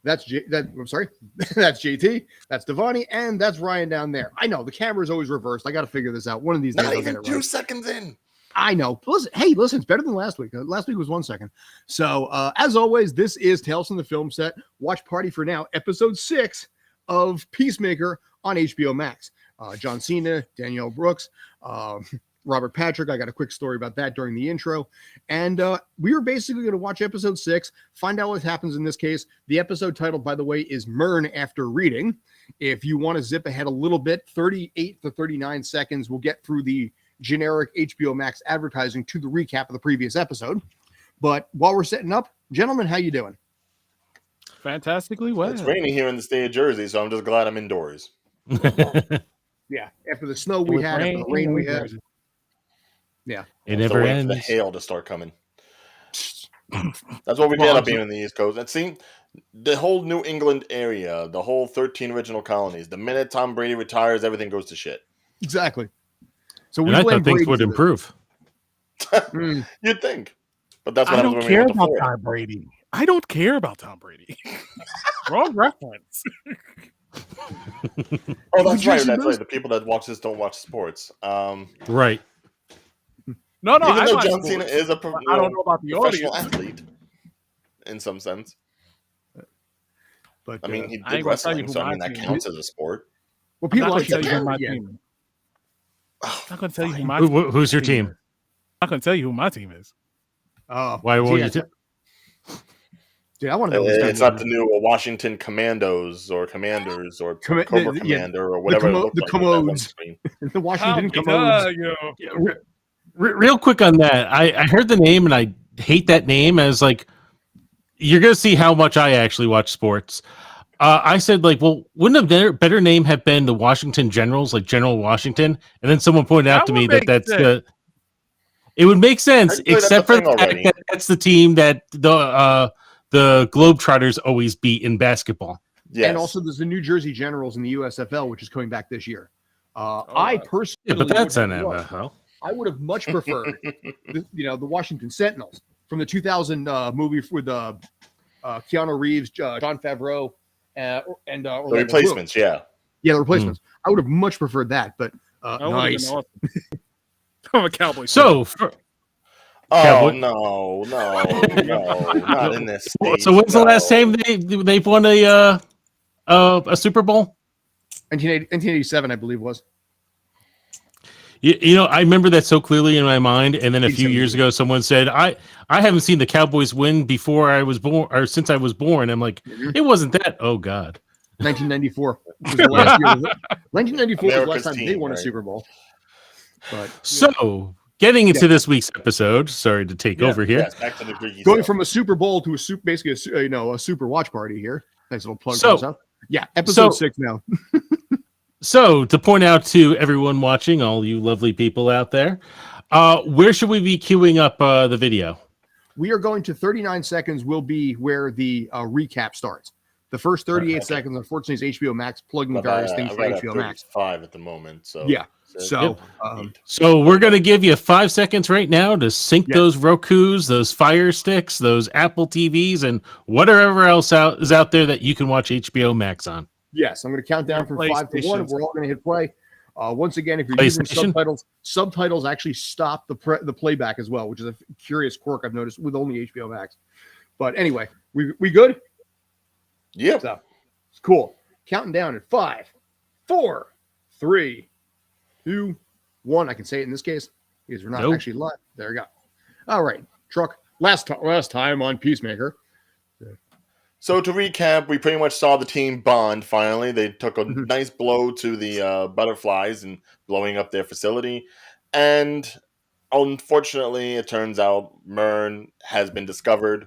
That's I'm sorry. That's JT. That's Devani, and that's Ryan down there. I know the camera is always reversed. I got to figure this out. One of these days, Not I'll get even it right. 2 seconds in. I know. Listen, it's better than last week. Last week was 1 second. So, as always, this is Tales from the Film Set. Watch party for now, episode 6 of Peacemaker on HBO Max. John Cena, Danielle Brooks, Robert Patrick. I got a quick story about that during the intro. And we are basically going to watch episode 6, find out what happens in this case. The episode title, by the way, is Murn After Reading. If you want to zip ahead a little bit, 38 to 39 seconds, we'll get through the generic HBO Max advertising to the recap of the previous episode. But while we're setting up, gentlemen, how you doing? Fantastically well. It's raining here in the state of Jersey, so I'm just glad I'm indoors. Yeah, after the snow we had, after the rain we had. Yeah. It never ends. For the hail to start coming. That's what we get up here in the East Coast. And see, the whole New England area, the whole 13 original colonies, the minute Tom Brady retires, everything goes to shit. Exactly. So I thought things would improve. You'd think. But that's what I happens don't when we care went to about Florida. Tom Brady. I don't care about Tom Brady. Wrong reference. Oh, that's right. That's right. The people that watch this don't watch sports. Right. No, Even I though watch John sports, Cena is a but I don't know about the professional audience. athlete, in some sense. But I mean, he I did ain't gonna tell you wrestling, who so I my mean that team counts as a sport. well, I'm people not going like to tell you who that. my Yeah. team is. Oh, I'm not going to tell you who my Who's your team? is. I'm not going to tell you who my team is. Why won't you? Dude, I want to know. It's not the new Washington Commandos or Commanders or Cobra Commander or whatever. The Commodes. The Washington Commodes. Real quick on that, I heard the name and I hate that name. As like, you're gonna see how much I actually watch sports. I said like, well, wouldn't a better name have been the Washington Generals, like General Washington? And then someone pointed out to me that that's the. It would make sense, except for the fact that that's the team that the Globetrotters always beat in basketball. Yes. And also, there's the New Jersey Generals in the USFL, which is coming back this year. I personally, but that's NFL. I would have much preferred, the Washington Sentinels from the 2000 movie with Keanu Reeves, John Favreau, and the replacements. The replacements. I would have much preferred that, but nice. Awesome. I'm a Cowboy. So, no, not in this state. So when's the last time they've won a Super Bowl? 1987, I believe was. You know, I remember that so clearly in my mind. And then a few years ago, someone said, "I haven't seen the Cowboys win before I was born, or since I was born." I'm like, it wasn't that. Oh God, 1994 was the last year. 1994 was the last time they won a Super Bowl. But so getting into this week's episode, sorry to take over here. Yes, back to the Greeky going stuff. from a Super Bowl to basically a super watch party here. Nice little plug. Episode 6 now. So to point out to everyone watching, all you lovely people out there, where should we be queuing up the video? We are going to 39 seconds will be where the recap starts. The first 38 seconds, unfortunately, is HBO Max plugging various things for HBO Max. 5 at the moment. So yeah. So we're going to give you 5 seconds right now to sync those Rokus, those Fire Sticks, those Apple TVs, and whatever else is out there that you can watch HBO Max on. Yes, I'm going to count down from 5 to 1. We're all going to hit play. Once again, if you're using subtitles actually stop the playback as well, which is a curious quirk I've noticed with only HBO Max. But anyway, we good? Yeah. So, it's cool. Counting down at 5, 4, 3, 2, 1. I can say it in this case because we're not actually live. There you go. All right, truck. Last time on Peacemaker. So to recap, we pretty much saw the team bond finally. They took a nice blow to the Butterflies and blowing up their facility. And unfortunately, it turns out Murn has been discovered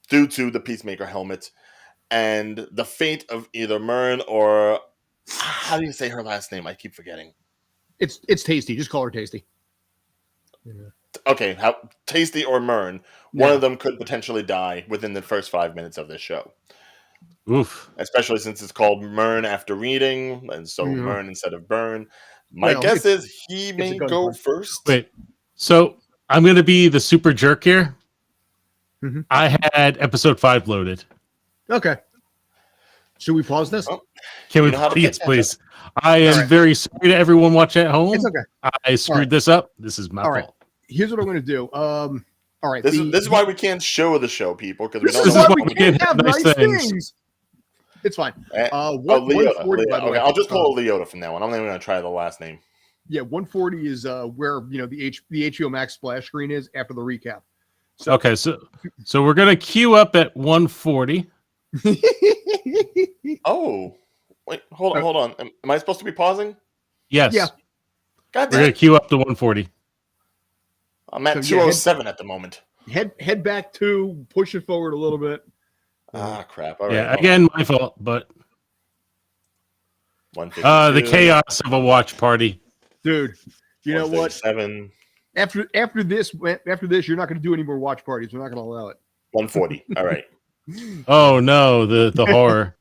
due to the Peacemaker helmet. And the fate of either Murn or... How do you say her last name? I keep forgetting. It's Tasty. Just call her Tasty. Yeah. Okay, Tasty or Murn, one of them could potentially die within the first 5 minutes of this show. Oof. Especially since it's called Murn After Reading, and so Murn instead of Burn. My guess is he may go first. Wait, so I'm going to be the super jerk here. I had episode 5 loaded. Okay. Should we pause this? Oh, Can we You know how to please, play please? I am Alright. very sorry to everyone watching at home. It's okay. I screwed Alright. this up. This is my Alright. fault. Here's what I'm going to do. All right. This is why we can't show the show, people, because we This don't is know why how we to can't have nice nice things. things. It's fine. Oh, Leota. 140, by the Okay, way. I'll just call it Leota from now on. I'm not even going to try the last name. Yeah, 140 is where the HBO Max splash screen is after the recap. So, Okay, so we're gonna queue up at 140. Oh, wait, hold on. Am I supposed to be pausing? Yes. Yeah. God We're damn gonna it. queue up to 140. I'm at So, yeah, 207 at the moment. head back to push it forward a little bit. Ah, crap. All right. Yeah, hold again, my fault, but on. the 152, chaos of a watch party. Dude, you know what? 137, After this, you're not going to do any more watch parties. We're not going to allow it. 140. All right. Oh no, the horror.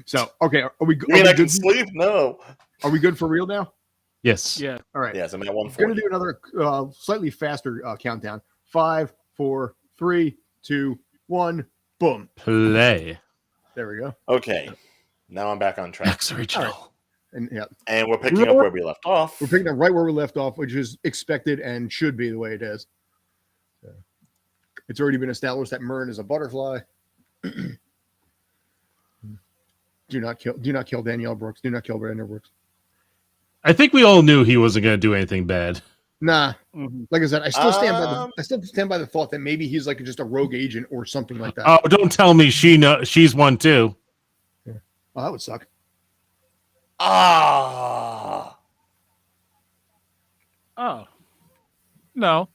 So, okay, are we You mean I can good? sleep? No. Are we good for real now? Yes. Yeah. All right. Yes, I'm at We're going 140. to do another slightly faster countdown. 5, 4, 3, 2, 1. Boom. Play. There we go. Okay. Now I'm back on track. Max original. And yeah, And we're picking up where we left off. we're picking up right where we left off, which is expected and should be the way it is. So, it's already been established that Murn is a butterfly. Do not kill Danielle Brooks. Do not kill Brandon Brooks. I think we all knew he wasn't gonna do anything bad. Nah. Mhm. Like I said, I still stand by the thought that maybe he's like just a rogue agent or something like that. Oh, don't tell me she's one too. Oh, that would suck. Ah. Oh. No.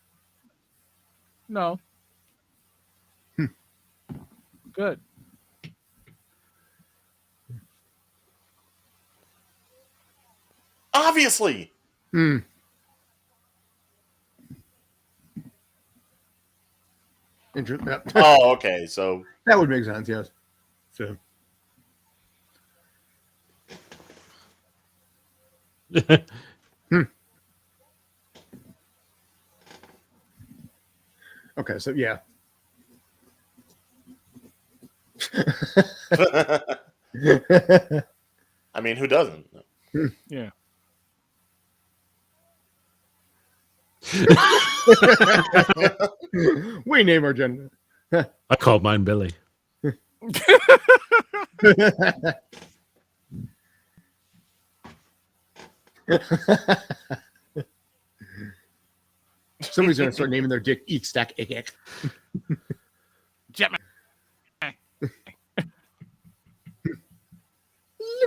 No. Good. Obviously. Hmm. Interesting. Oh, okay. So That would make sense, yes. So okay, so yeah. I mean, who doesn't? Yeah. We name our gender. I called mine Billy. Somebody's gonna start naming their dick Eek Stack Ick Ick. Jetman.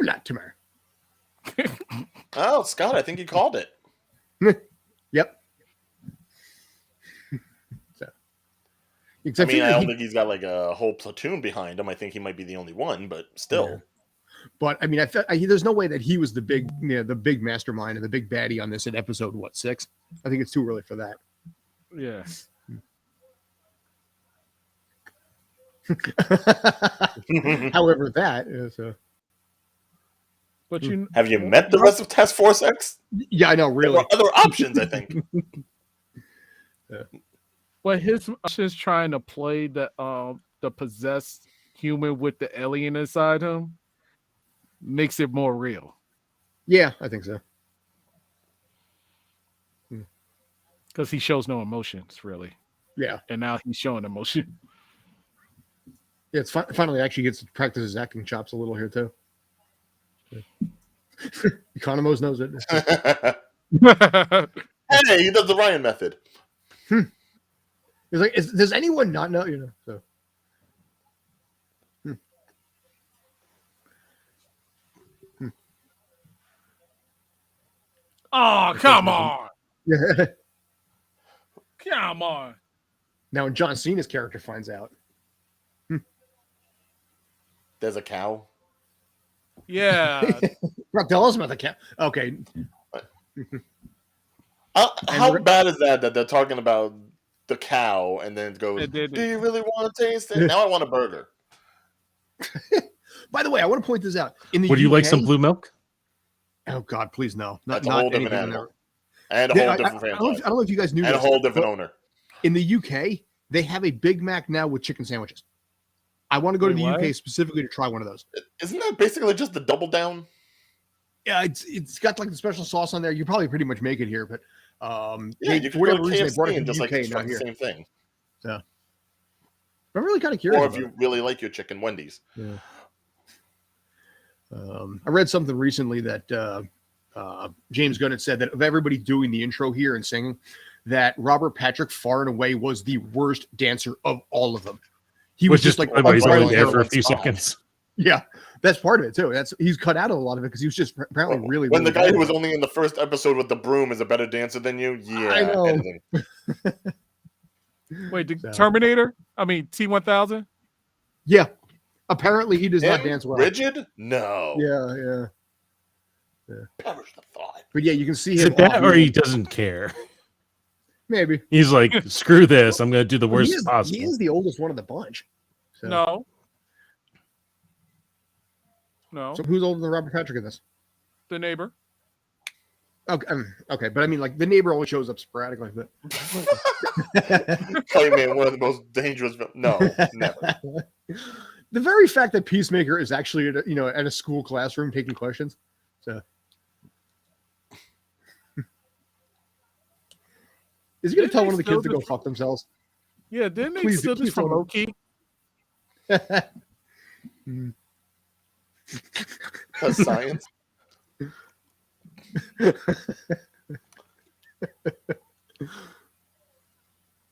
Latimer. Oh, Scott, I think you called it. Yep. So, I except mean, I he- don't think he's got like a whole platoon behind him. I think he might be the only one, but still. Yeah. But I mean, there's no way that he was the big mastermind and the big baddie on this in episode 6. I think it's too early for that. Yeah. However, that is. But you Have you met the rest of Task Force X? Yeah, I know. There Really. were other options, I think. But his is trying to play the possessed human with the alien inside him makes it more real. Yeah, I think so. Because he shows no emotions really. Yeah. And now he's showing emotion. Yeah, it's finally actually gets to practice his acting chops a little here too. Economos knows it. Hey, he does the Ryan method. He's like, does anyone not know? You know, so. Oh, come on. Yeah. Come on. Now, when John Cena's character finds out, There's a cow. Yeah. Rock, tell us about the cat. Okay, How bad is that they're talking about the cow and then it goes, It did. do you really want to taste it? Now I want a burger. by the way, I want to point this out. In the Would you like UK some blue milk? Oh God, please no. That's a whole different anything animal. there. And a Yeah, whole I different don't franchise. know if you guys knew And a this, whole different but owner. in the UK, they have a Big Mac now with chicken sandwiches. I want to go to the Wait, UK what? specifically to try one of those. Isn't that basically just the double down? Yeah, it's got like the special sauce on there. You probably pretty much make it here, but Yeah, they, you for could go whatever to reason they brought it KFC to and the just like UK, not extract the here. same thing. So I'm really kind of curious. Or if about you really like your chicken, Wendy's. Yeah. I read something recently that James Gunn had said that of everybody doing the intro here and singing, that Robert Patrick far and away was the worst dancer of all of them. He was just like everybody's only unbridled there for a talent. few seconds. Yeah, that's part of it too. He's cut out of a lot of it because he was just apparently really. When really the guy bad who was at it. only in the first episode with the broom is a better dancer than you, yeah, I know. editing. Wait, the So- Terminator? I mean, T-1000? Yeah, apparently he does not Him? dance well. Rigid? No. Yeah. Perish the thought. But yeah, you can see Is him. it that, off- or he doesn't care? maybe He's like, screw this. I'm going to do the Well, worst he is, possible. He is the oldest one of the bunch. So, No. So who's older than Robert Patrick in this? The neighbor. Okay, but I mean, like the neighbor always shows up sporadically. But Claiming one of the most dangerous. No, never. the very fact that Peacemaker is actually at a school classroom taking questions. So is he going to Didn't tell they one of the steal kids to go the- fuck themselves? Yeah, didn't they Please- steal this please from don't. Loki? That's science.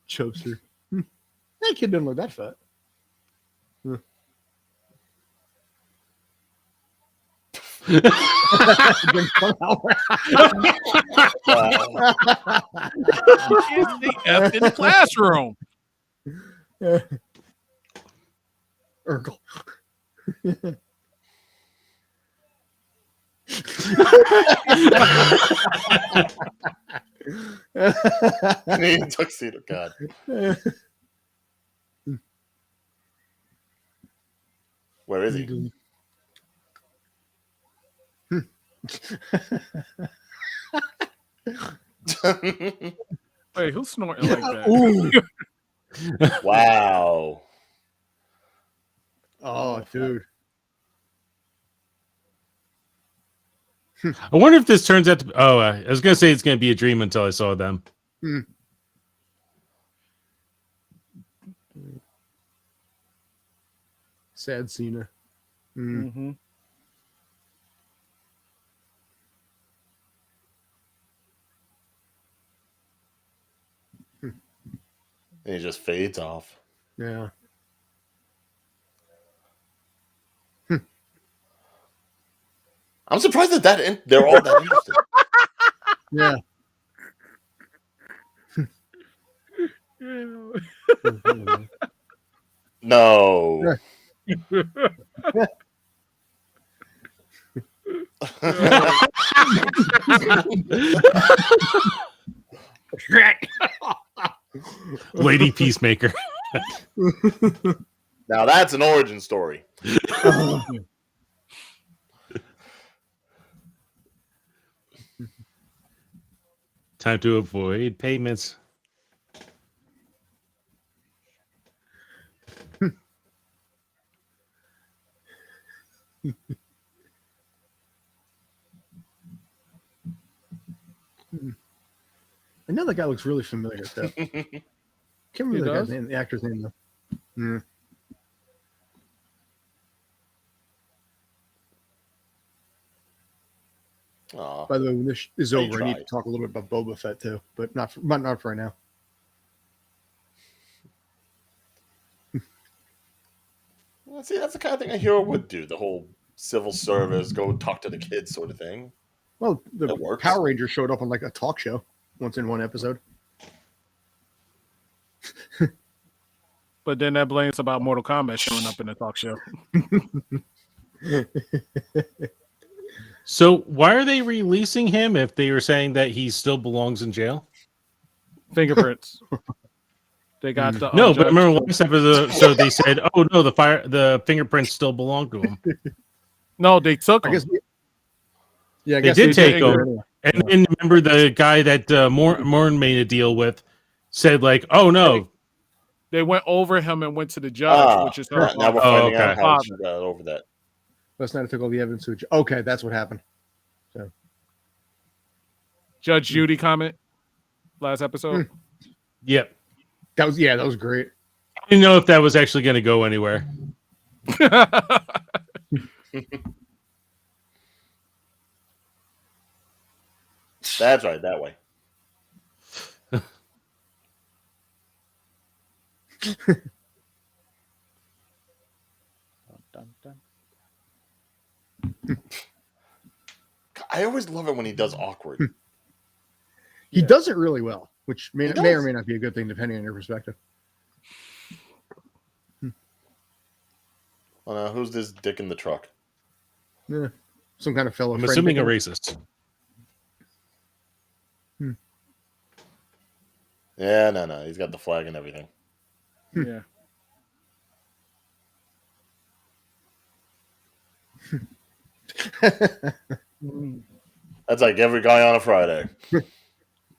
Choser. That kid doesn't look that fat. Kids, they effed in the classroom. Urkel. Canadian tuxedo. God. Where is he? Wait, who's snorting like that? Ooh. Wow. Oh, dude. I wonder if this turns out to. Oh, I was going to say it's going to be a dream until I saw them. Sad Cena. Mm-hmm. And he just fades off. Yeah. I'm surprised that they're all that interested. Yeah. No. Lady Peacemaker. Now that's an origin story. Time to avoid payments. I know that guy looks really familiar too. Can't remember He the guy's does? name, the actor's name though. Mm. Aw. By the way, when this is They over, I need to tried. talk a little bit about Boba Fett too, but not for right now. Well, see, that's the kind of thing a hero would do. The whole civil service, go talk to the kids sort of thing. Well, the That works. Power Rangers showed up on like a talk show once in one episode. But then that blames about Mortal Kombat showing up in the talk show. So why are they releasing him if they were saying that he still belongs in jail? Fingerprints. They got the No, but judge- remember last episode, so they said, "Oh no, the fingerprints still belong to him." No, they took I him. guess. Yeah, I They guess did take did. him. And then remember the guy that Murn made a deal with said like, "Oh no, They went over him and went to the judge, which is her. Now we're Oh, finding out okay. how she got over that. Last night I took all the evidence to okay, that's what happened. So Judge Judy comment last episode. Yep. that was great. I didn't know if that was actually going to go anywhere. That's right, that way. I always love it when he does awkward. He does it really well, which may He or does. may not be a good thing depending on your perspective. Oh, no, who's this dick in the truck? Yeah. Some kind of fellow I'm friend. assuming a racist. Yeah, no. He's got the flag and everything. Yeah. That's like every guy on a Friday.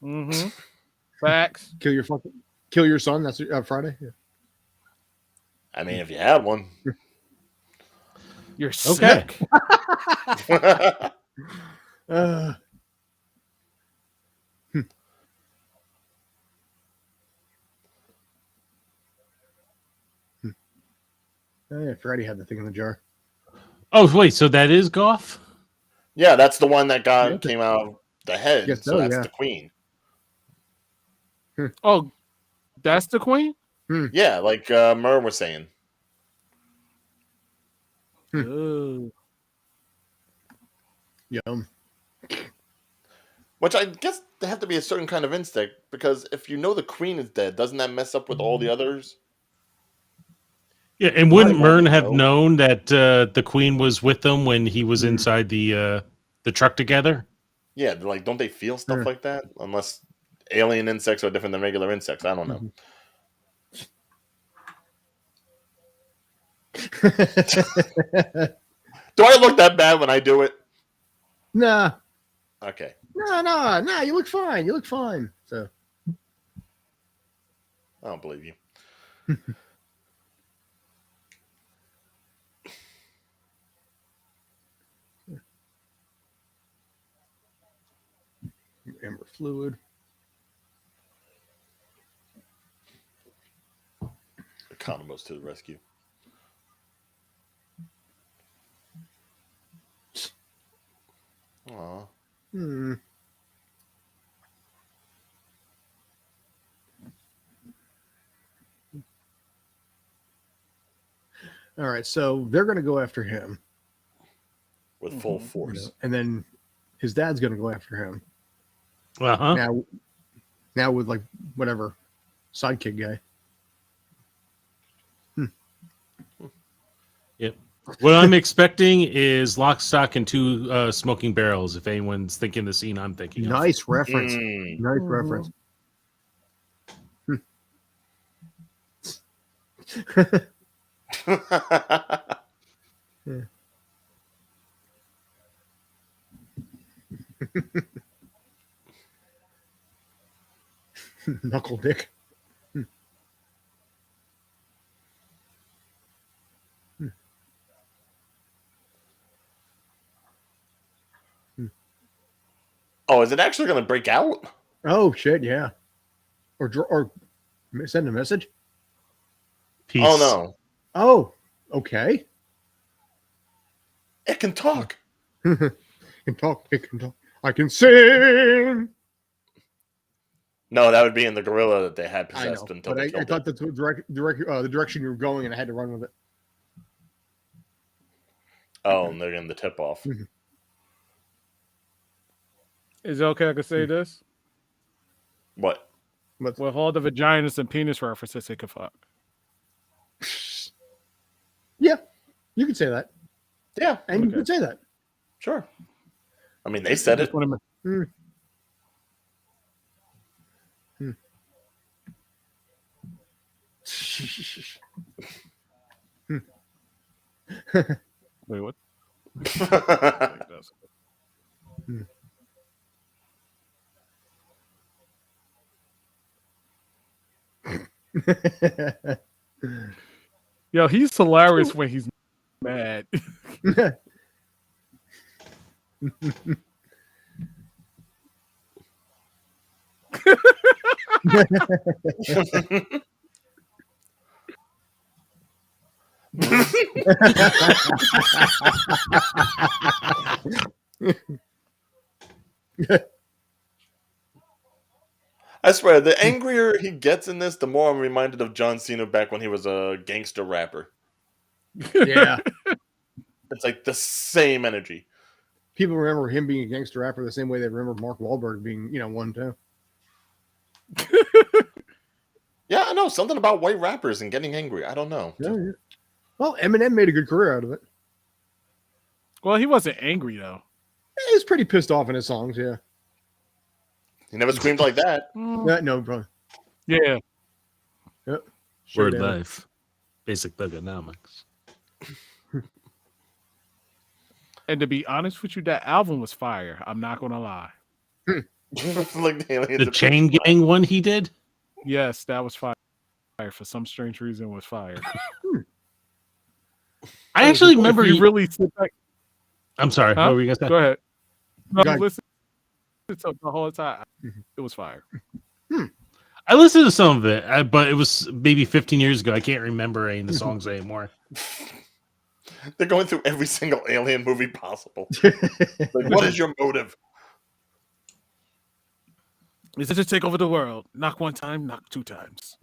Mm-hmm. Facts. Kill your son. That's Friday. Yeah. I mean, if you had one. You're Okay. sick. I forgot he had the thing in the jar. Oh, wait. So that is Goff? Yeah, that's the one that Yeah. came out of the head. Yes, so that's yeah. the queen. Oh, that's the queen? Yeah, like Murn was saying. Ooh. Yum. Which I guess they have to be a certain kind of instinct, because if you know the queen is dead, doesn't that mess up with all the others? Yeah, and wouldn't I Murn wouldn't have know. known that the Queen was with them when he was inside the truck together? Yeah, like don't they feel stuff Sure. like that? Unless alien insects are different than regular insects. I don't know. Do I look that bad when I do it? Nah. Okay. No. You look fine. You look fine. So I don't believe you. amber fluid. Economos to the rescue. Aw. All right, so they're going to go after him, With full force. and then his dad's going to go after him. Uh-huh. Now with like whatever sidekick guy. Yep. What I'm expecting is Lock, Stock, and Two Smoking Barrels, if anyone's thinking the scene I'm thinking of. Nice reference. Mm. Nice reference. Yeah. Knuckle dick. Oh, is it actually going to break out? Oh shit, yeah. Or send a message. Peace. Oh, no. Oh, okay. It can talk. It can talk. It can talk. I can sing. No, that would be in the gorilla that they had I know, possessed until but they I killed thought it. that's what the direction you were going, and I had to run with it. Oh, and they're getting the tip off. Is it okay I could say this? What? But With all the vaginas and penis references, they could fuck. yeah, you could say that, Yeah, and you Okay. could say that. sure. I mean, they said it. Just wanna ma- Wait, what? Yo, he's hilarious when he's mad. I swear, the angrier he gets in this, the more I'm reminded of John Cena back when he was a gangster rapper. Yeah. It's like the same energy. People remember him being a gangster rapper the same way they remember Mark Wahlberg being, one too. Yeah, I know. Something about white rappers and getting angry. I don't know. Yeah. Well, Eminem made a good career out of it. Well, he wasn't angry though. He's pretty pissed off in his songs, yeah. He never screamed like that. No, bro. Yeah. Yep. Word down. life. Basic thugonomics. And to be honest with you, that album was fire. I'm not gonna lie. Like The Chain Gang one he did? Yes, that was fire. For some strange reason, was fire. I actually remember If you really sit back. I'm sorry. Huh? What were you going to say? Go ahead. No, Go ahead. listen to the whole time. It was fire. I listened to some of it, but it was maybe 15 years ago. I can't remember any of the songs anymore. They're going through every single alien movie possible. Like, what is your motive? Is it to take over the world? Knock one time, knock two times.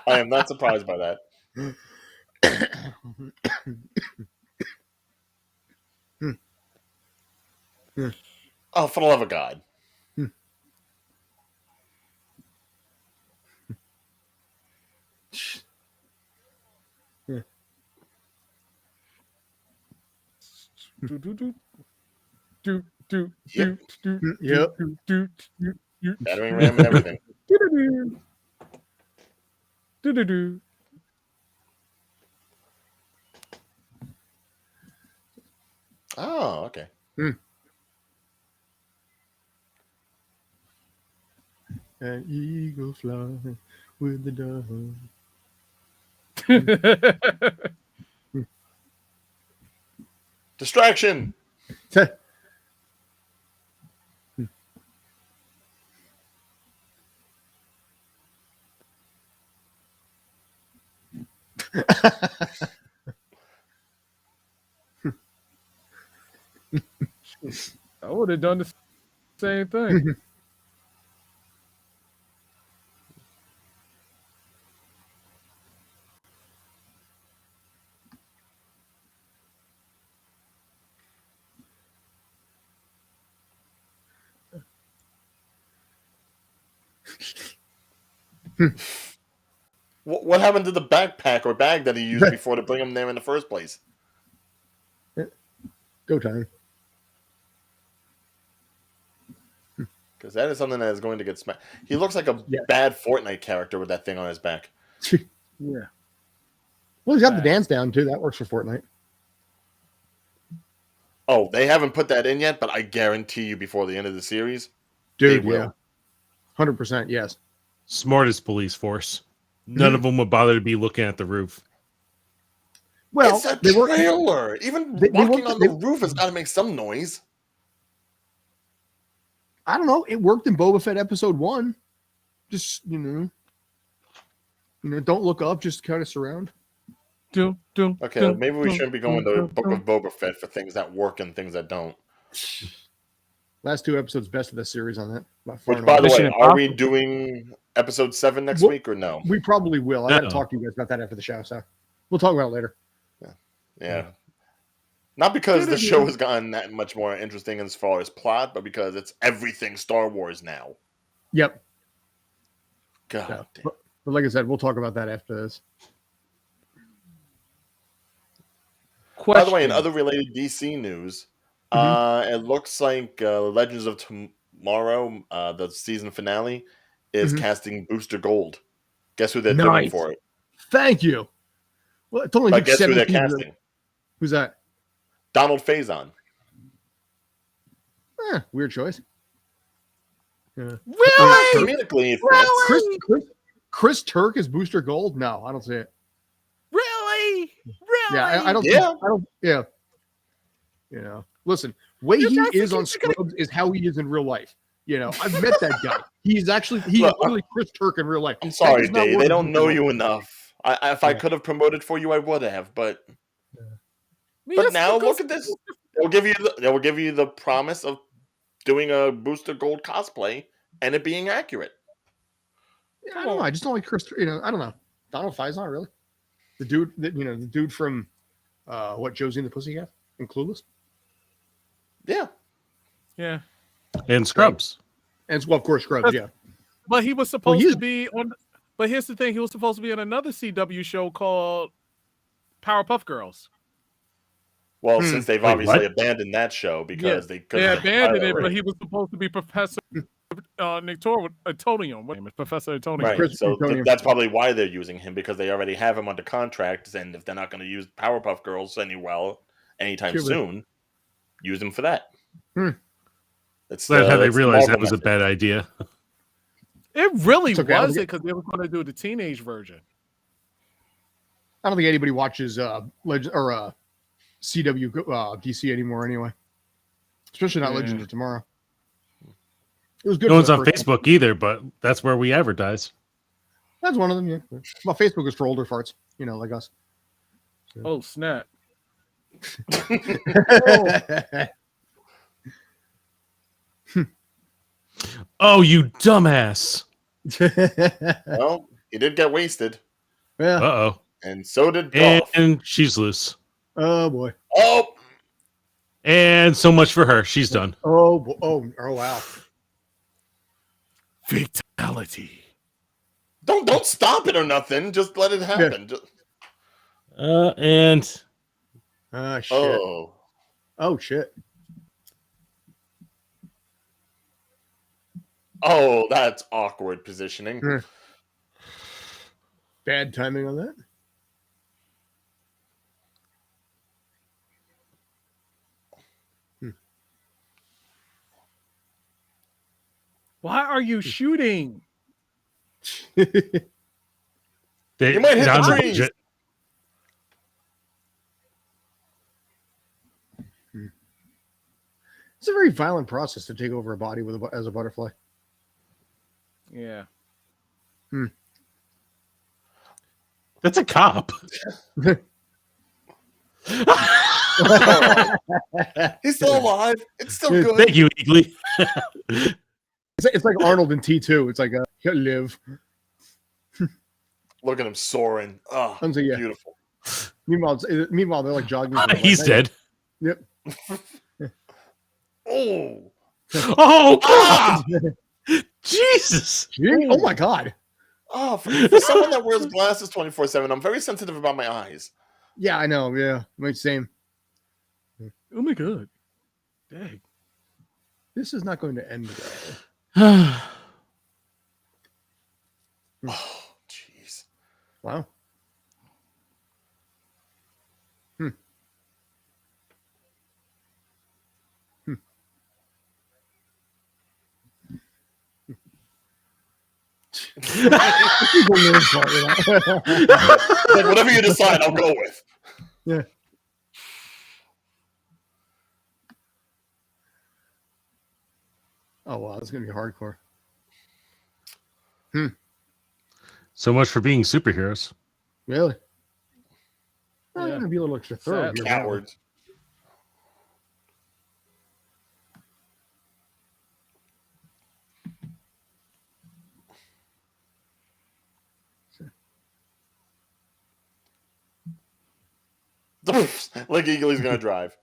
I am not surprised by that. Oh, for the love of God. Yep. Battering ram and everything. Oh, okay. An eagle fly with the dove. Distraction. I would have done the same thing. What happened to the backpack or bag that he used before to bring him there in the first place? Go time. Because that is something that is going to get smacked. He looks like a bad Fortnite character with that thing on his back. Yeah. Well, he's got the dance down too. That works for Fortnite. Oh, they haven't put that in yet, but I guarantee you before the end of the series, Dude, they will. yeah. 100%, yes. Smartest police force. None of them would bother to be looking at the roof. Well, It's a they were trailer. Even walking on the roof has got to make some noise. I don't know. It worked in Boba Fett episode 1. Just, don't look up, just kind of surround. Okay, maybe we shouldn't be going to Book of Boba Fett for things that work and things that don't. Last 2 episodes, best of the series on that. Which, by the way, are we doing episode 7 next week or no? We probably will. I got to talk to you guys about that after the show, so we'll talk about it later. Yeah. Not because the show has gotten that much more interesting as far as plot, but because it's everything Star Wars now. Yep. God damn. But like I said, we'll talk about that after this. By the way, in other related DC news, it looks like Legends of tomorrow, the season finale, is Mhm. casting Booster Gold. Guess who they're doing Nice. for it? Thank you. Well, it only But took guess who they're 17 casting? Who's that? Donald Faison. Weird choice. Yeah. Really? Comedically, it fits. Chris Turk is Booster Gold? No, I don't see it. Really? Really? Yeah, I don't. Yeah. I don't. Yeah. You know, listen, way You he guys is think on he's gonna- Scrubs is how he is in real life. You know, I've met that guy. He's actually is Look, really Chris Turk in real life. I'm That sorry, does not Dave. work They with don't Booster know Gold. you enough. If I Yeah. could have promoted for you, I would have. But Yes, now because- look at this. They will give you the promise of doing a Booster Gold cosplay and it being accurate. Yeah, I don't know. I just don't like Chris. You know, I don't know. Donald Faison, really? The dude from what, Josie and the Pussycat and Clueless, Yeah. Yeah. And Scrubs. and well, of course, Scrubs. Yeah, But he was supposed he's- to be on. But here's the thing: he was supposed to be on another CW show called Powerpuff Girls. Well, since they've Wait, obviously what? abandoned that show because they They couldn't abandoned get it, the but he was supposed to be Professor Antonium. What name is Professor Antonium? right. Chris So Antonio. that's probably why they're using him, because they already have him under contract, and if they're not going to use Powerpuff Girls anytime Sure, but- soon, use him for that. Hmm. It's That's how they it's the realized that Marvel was a method. bad idea. It really It's okay, I'll wasn't get- because they were going to do the teenage version. I don't think anybody watches CW DC anymore anyway. Especially not Yeah. Legends of Tomorrow. It was good. No for one's the on first Facebook either, but that's where we advertise. That's one of them. Yeah. Well, Facebook is for older farts, you know, like us. Oh snap! Oh, you dumbass. Well, he did get wasted, Yeah. Uh-oh. and so did Goff. And she's loose. Oh boy. Oh, And so much for her. She's done. Oh wow. Fatality. don't stop it or nothing. Just let it happen. And Ah shit. Oh, Oh shit. oh, that's awkward positioning. Hmm. Bad timing on that. Why are you shooting? they You might hit down the the trees. budget. It's a very violent process to take over a body as a butterfly. Yeah. That's a cop. He's still alive. It's still good. Thank you, Eagly. It's like Arnold in T2. It's like you live. Look at him soaring. Oh, I'm saying, yeah. beautiful. Meanwhile, they're like jogging. He's dead. Yep. Oh, Oh, God. Jesus. Oh my god. oh! For someone that wears glasses 24/7, I'm very sensitive about my eyes. Yeah, I know. Yeah, my same. Oh my god. Dang. This is not going to end well. Oh, jeez. Wow. People live for it, you know? Like, whatever you decide, I'll go with. Yeah. Oh wow, that's gonna be hardcore. So much for being superheroes. Really? Well, Yeah. I'm gonna be a little extra thorough Sad. here. Cowards. Like Eagly's gonna drive.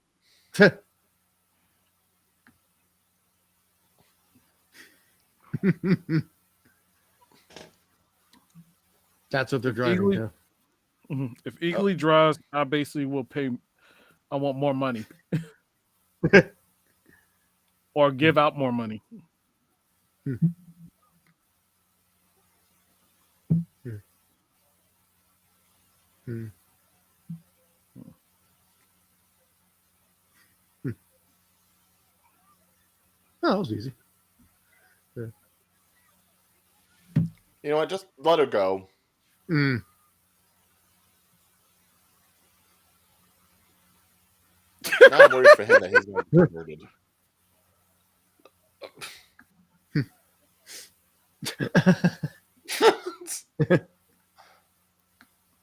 That's what they're driving. Eagly- to. Mhm. If Eagly drives, I basically will pay. I want more money, or give out more money. Hmm. Oh, that was easy. You know what? Just let her go. Mm. Now I'm worried for him that he's going to be converted.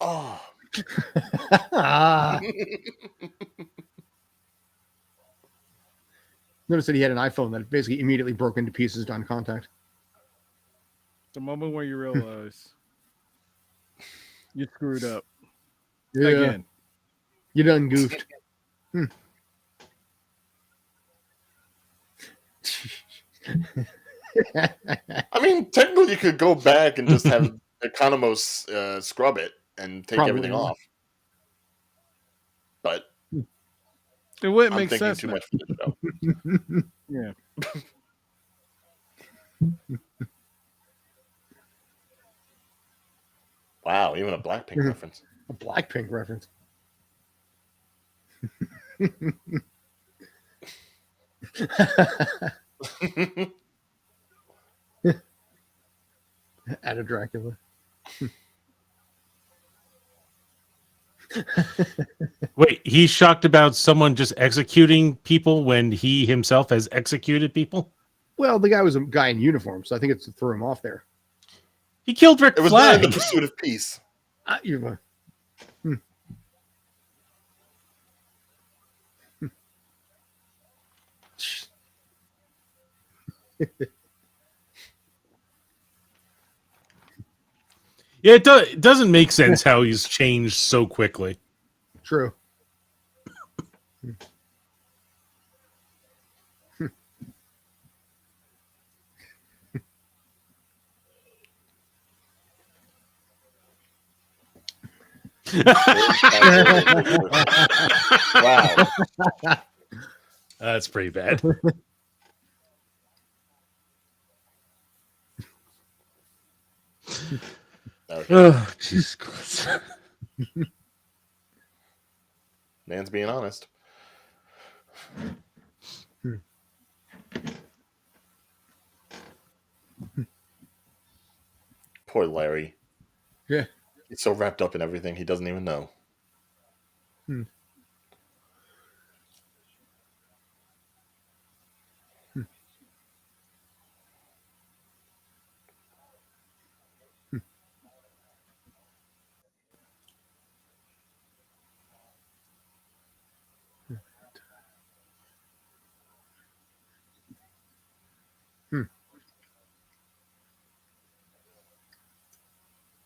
Oh. Ah. Notice that he had an iPhone that basically immediately broke into pieces on contact. The moment when you realize you screwed up Yeah, again. you done goofed. I mean, technically, you could go back and just have Economos scrub it and take everything Probably. off. But It wouldn't I'm make thinking sense too now. much for the show. Yeah. Wow, even a Blackpink reference. A Blackpink reference. At a Dracula. Wait, he's shocked about someone just executing people when he himself has executed people? Well, the guy was a guy in uniform, so I think it's to throw him off there. He killed Rick It was not in Flag. the pursuit of peace. You Yeah, it doesn't make sense how he's changed so quickly. True. Wow. That's pretty bad. Okay. Oh, Jesus Christ. Man's being honest. Poor Larry. Yeah. He's so wrapped up in everything he doesn't even know.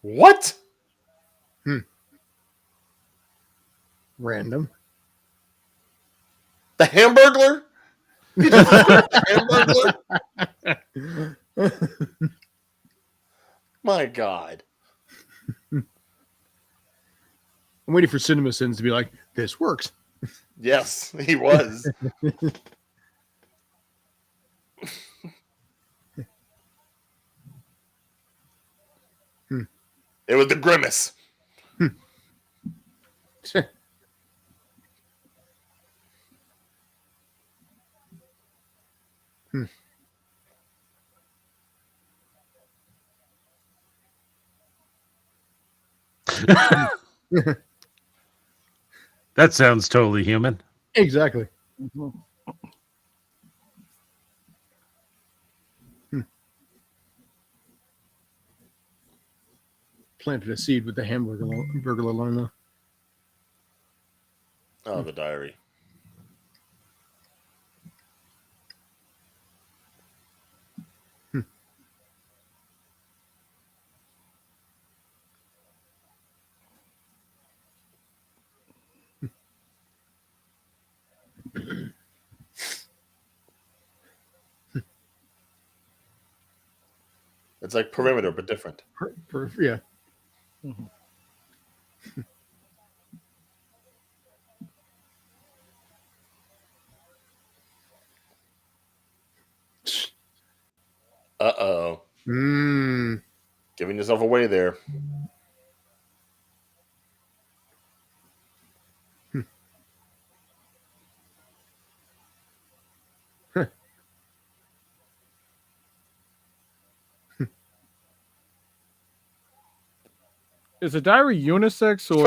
What? Random. The Hamburglar? He just Hamburglar? My God. I'm waiting for CinemaSins to be like, this works. Yes, he was. It was the grimace. That sounds totally human. Exactly. Planted a seed with the burglar line, though. Oh, the diary. It's like perimeter, but different. Yeah. Uh-oh. Mm. Giving yourself away there. Is a diary unisex or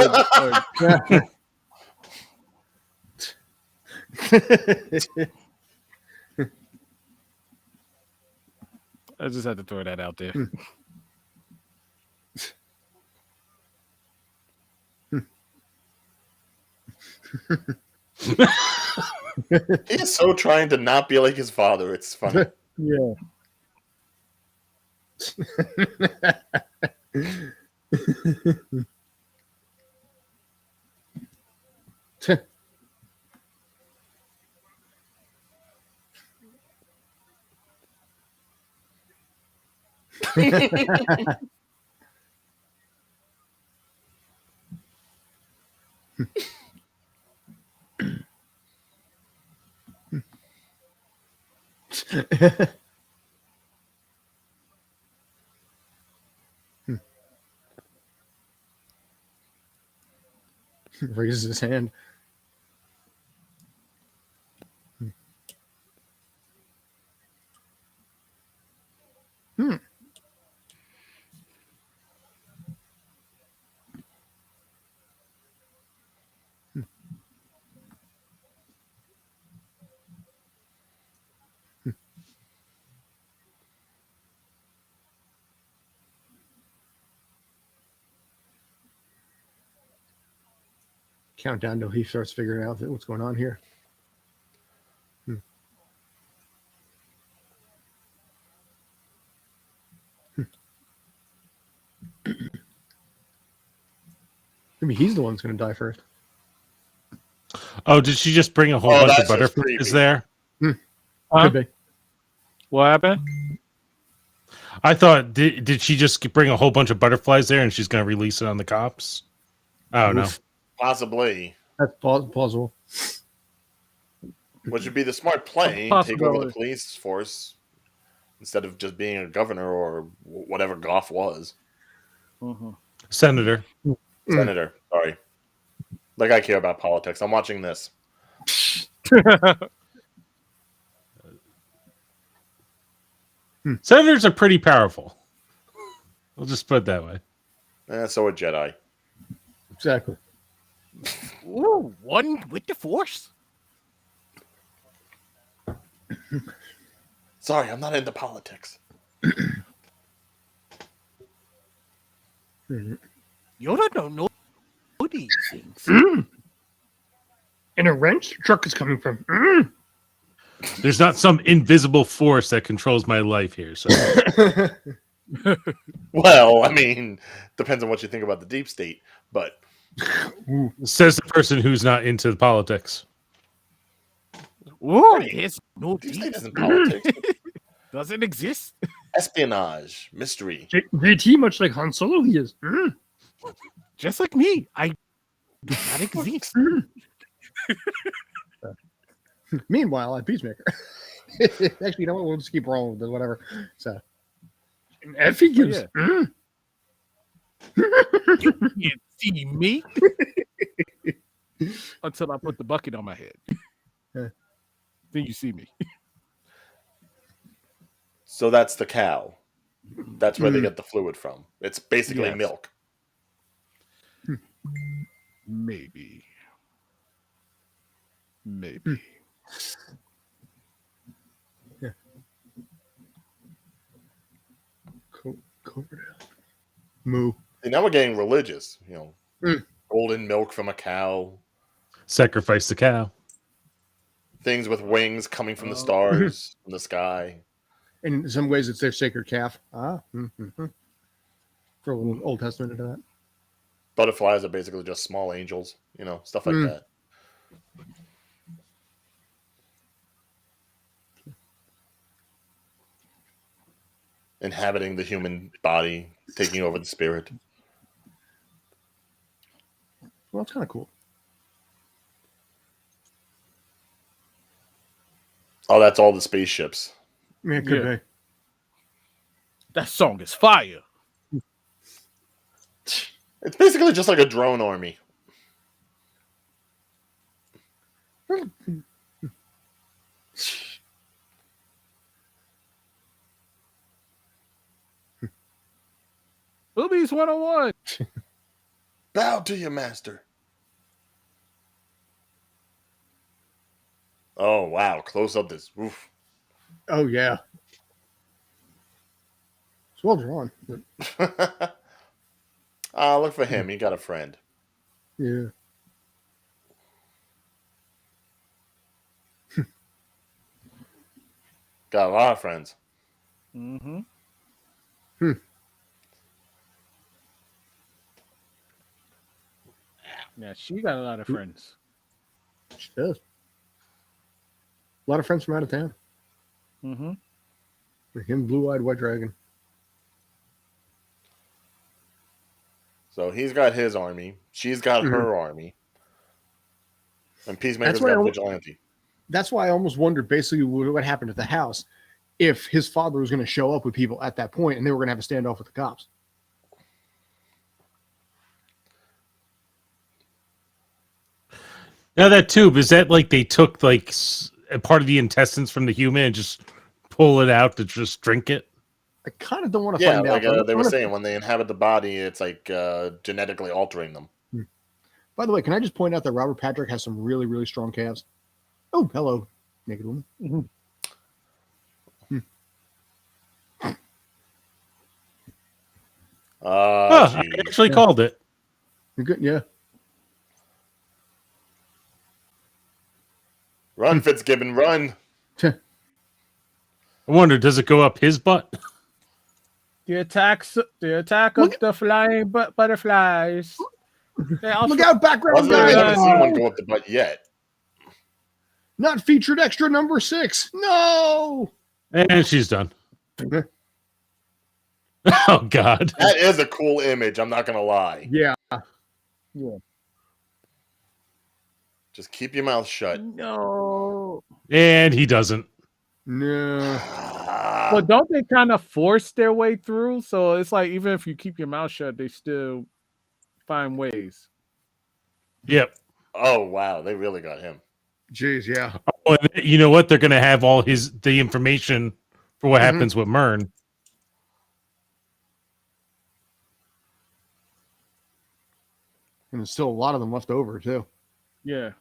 I just had to throw that out there. He is so trying to not be like his father. It's funny. Yeah. Raises his hand. Hmm. Countdown till he starts figuring out what's going on here. Maybe he's the one that's going to die first. Oh, did she just bring a whole bunch of butterflies there? Huh? Could be. What happened? I thought, did she just bring a whole bunch of butterflies there and she's going to release it on the cops? I don't know. Possibly. That's plausible. Which would be the smart play. Take over the police force instead of just being a governor or whatever Goff was. Senator. Senator. Sorry. Like I care about politics. I'm watching this. Senators are pretty powerful. We'll just put it that way. So are Jedi. Exactly. Ooh, one with the Force. Sorry, I'm not into politics. You don't know these things. And a wrench truck is coming from. There's not some invisible force that controls my life here. So Well, I mean, depends on what you think about the deep state, but says the person who's not into politics. Ooh, it's no deep deep state isn't politics. doesn't exist. Espionage, mystery. JT, much like Han Solo, he is. Just like me, I do not exist. Meanwhile, on Peacemaker. Actually, you know what? We'll just keep rolling with this, whatever. So, and Effie gives. You can't see me until I put the bucket on my head. Then you see me. So that's the cow. That's where they get the fluid from. It's basically Yes. milk. Maybe. Yeah. Coverdale. Moo. See, now we're getting religious. Golden milk from a cow. Sacrifice the cow. Things with wings coming from the stars, from the sky. In some ways, it's their sacred calf. Throw a little Old Testament into that. Butterflies are basically just small angels, stuff like that. Inhabiting the human body, taking over the spirit. Well, it's kind of cool. Oh, that's all the spaceships. Yeah, it could be. That song is fire. It's basically just like a drone army. Boobies 101. Bow to your master. Oh wow, close up this. Oof. Oh yeah. It's well drawn. Look for him. He got a friend. Yeah. Got a lot of friends. Mm-hmm. Yeah, she got a lot of friends. She does. A lot of friends from out of town. Mm-hmm. Like him, Blue-Eyed White Dragon. So he's got his army. She's got her army. And Peacemaker's That's why got Vigilante. That's why I almost wondered basically what happened at the house if his father was going to show up with people at that point and they were going to have a standoff with the cops. Now that tube, is that like they took like a part of the intestines from the human and just pull it out to just drink it? I kind of don't want to Yeah, find like out. they were saying, when they inhabit the body, it's like genetically altering them. By the way, can I just point out that Robert Patrick has some really, really strong calves? Oh, hello, naked woman. I actually called it. You're good, yeah. Run, Fitzgibbon, run! I wonder, does it go up his butt? The attack of the flying butterflies. Look out, background I haven't seen one guy! go up the butt yet. Not featured extra number 6. No! And she's done. Oh, God. That is a cool image, I'm not going to lie. Yeah. Yeah. Just keep your mouth shut. No. And he doesn't. No. But don't they kind of force their way through? So it's like even if you keep your mouth shut, they still find ways. Yep. Oh, wow. They really got him. Jeez, yeah. Oh, and you know what? They're going to have all the information for what happens with Murn. And there's still a lot of them left over, too. Yeah.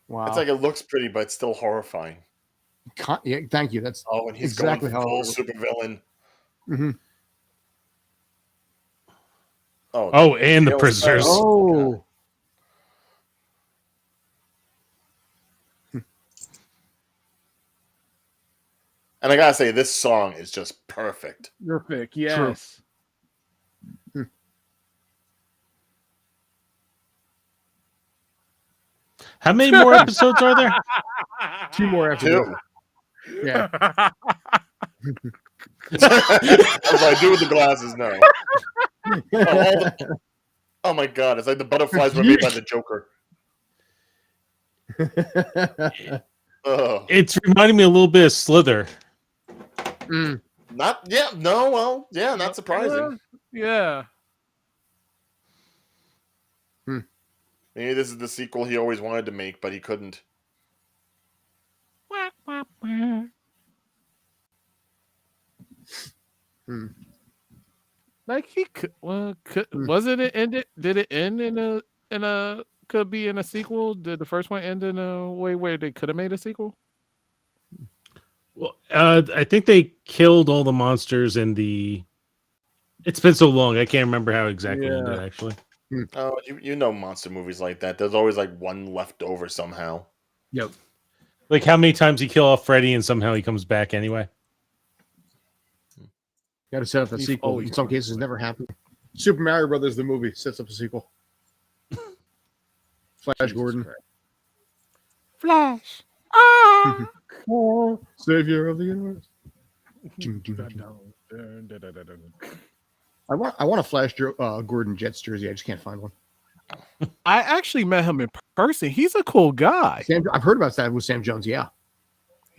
Wow. It's like it looks pretty, but it's still horrifying. Yeah, thank you. That's and he's exactly going how full it was. supervillain. Mm-hmm. Oh, and the prisoners. Oh. And I gotta say, this song is just perfect. Perfect, yes. How many more episodes are there? 2 more after 2. this. Yeah. That's what I do with the glasses now. Oh my god, it's like the butterflies were made by the Joker. It's reminding me a little bit of Slither. Not surprising. Yeah. Maybe this is the sequel he always wanted to make, but he couldn't. Like he could, wasn't it ended? Did it end in a could be in a sequel? Did the first one end in a way where they could have made a sequel? Well, I think they killed all the monsters in the. It's been so long, I can't remember how exactly it ended. Actually, Oh, you know monster movies like that. There's always like one left over somehow. Yep. like how many times he kill off Freddy and somehow he comes back anyway. Got to set up a sequel. In some cases, never happened. Super Mario Brothers, the movie, sets up a sequel. Flash Gordon. Flash. Savior of the universe. I want a Flash Gordon Jets jersey. I just can't find one. I actually met him in person. He's a cool guy. I've heard about that with Sam Jones. Yeah.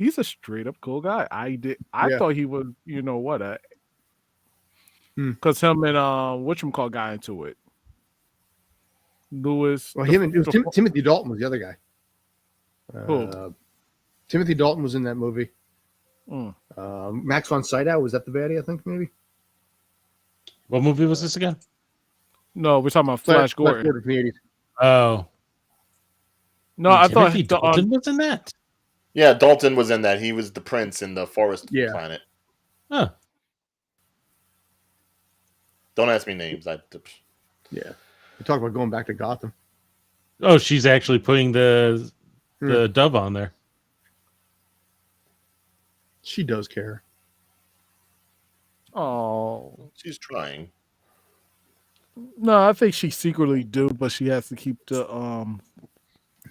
he's a straight up cool guy. I Yeah. thought he was, you know what, Hmm. because him and whatchamacallit got into it. Lewis. Well, it was Timothy Dalton was the other guy. Who? Timothy Dalton was in that movie. Mm. Max von Sydow, was that the baddie? I think maybe. What movie was this again? No, we're talking about Flash Gordon. from the 80s. Oh, No, I thought Timothy Dalton was in that. Yeah, Dalton was in that. He was the prince in the forest planet. Huh. Don't ask me names. Yeah. We talk about going back to Gotham. Oh, she's actually putting the dove on there. She does care. Oh. She's trying. No, I think she secretly do, but she has to keep the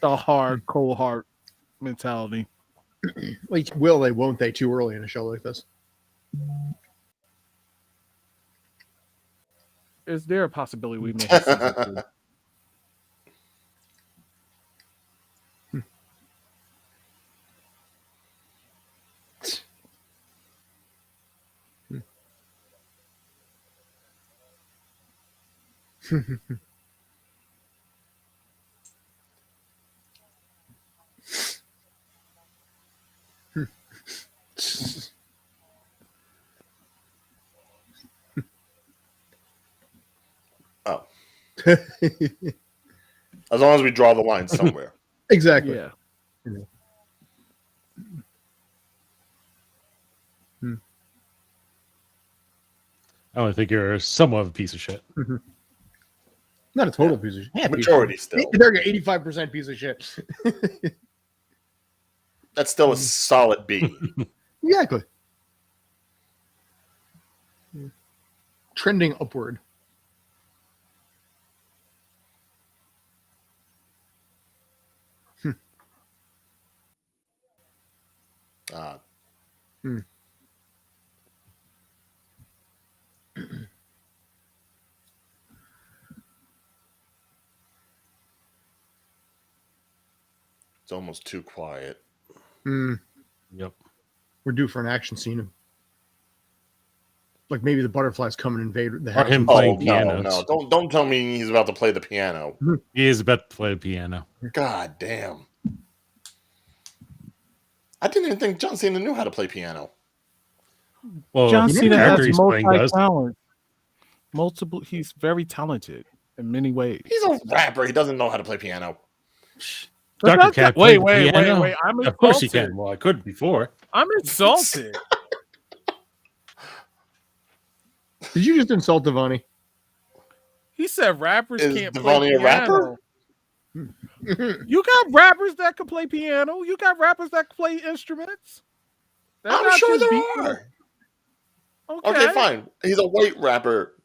hard, cold heart mentality. Like, will they, won't they, too early in a show like this? Is there a possibility we may have season 2? Oh. As long as we draw the line somewhere. Exactly. Yeah. I only think you're somewhat of a piece of shit. Not a total piece of shit. Yeah, Majority still. They're 85% piece of shit. That's still a solid B. Exactly. Trending upward. It's almost too quiet. Yep. We're due for an action scene. Like maybe the butterflies come and invade the Or house. him Oh playing no, piano. no! Don't tell me he's about to play the piano. He is about to play the piano. God damn! I didn't even think John Cena knew how to play piano. Well, John the Cena character has he's playing does. multi-talent. He's very talented in many ways. He's a rapper. He doesn't know how to play piano. Dr. Cat played the Wait. piano? I'm insulted. Of course he can. Well, I could before. I'm insulted. Did you just insult Devani? He said rappers Is can't Devani play a rapper? piano. You got rappers that can play piano. You got rappers that can play instruments. That's I'm not sure just there beat- are. Okay, fine. He's a white rapper.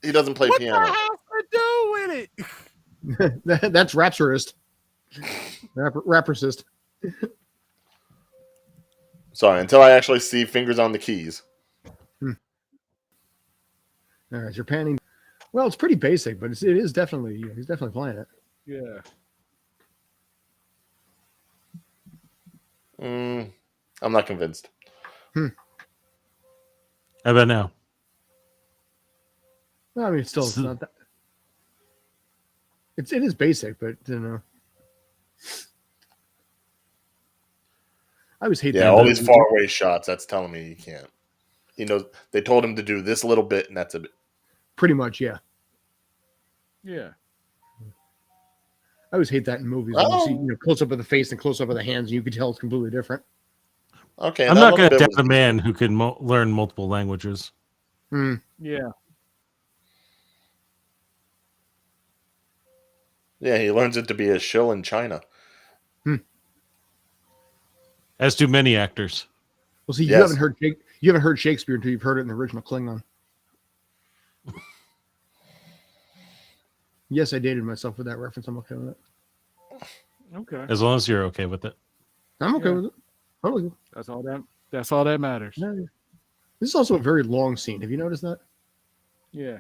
He doesn't play what piano. the hell to do with it? That's rapturist. Rapperist. Sorry, until I actually see fingers on the keys. All right, you're panning. Well, it's pretty basic, but it is definitely, he's definitely playing it. Yeah. I'm not convinced. How about now? Well, I mean, it's not that. It is basic, but you know, I always hate that. Yeah, all these far away shots. That's telling me you can't. He knows they told him to do this little bit, and that's a bit. Pretty much, yeah. Yeah. I always hate that in movies. When you see, close up of the face and close up of the hands, and you can tell it's completely different. Okay, I'm not going to doubt a man who can learn multiple languages. Yeah. Yeah, he learns it to be a shill in China. As do many actors. Well, see, Yes. you haven't heard Shakespeare until you've heard it in the original Klingon. Yes, I dated myself with that reference. I'm okay with it. Okay. As long as you're okay with it. I'm okay with it. Totally. That's all that matters. Yeah. This is also a very long scene. Have you noticed that? Yeah.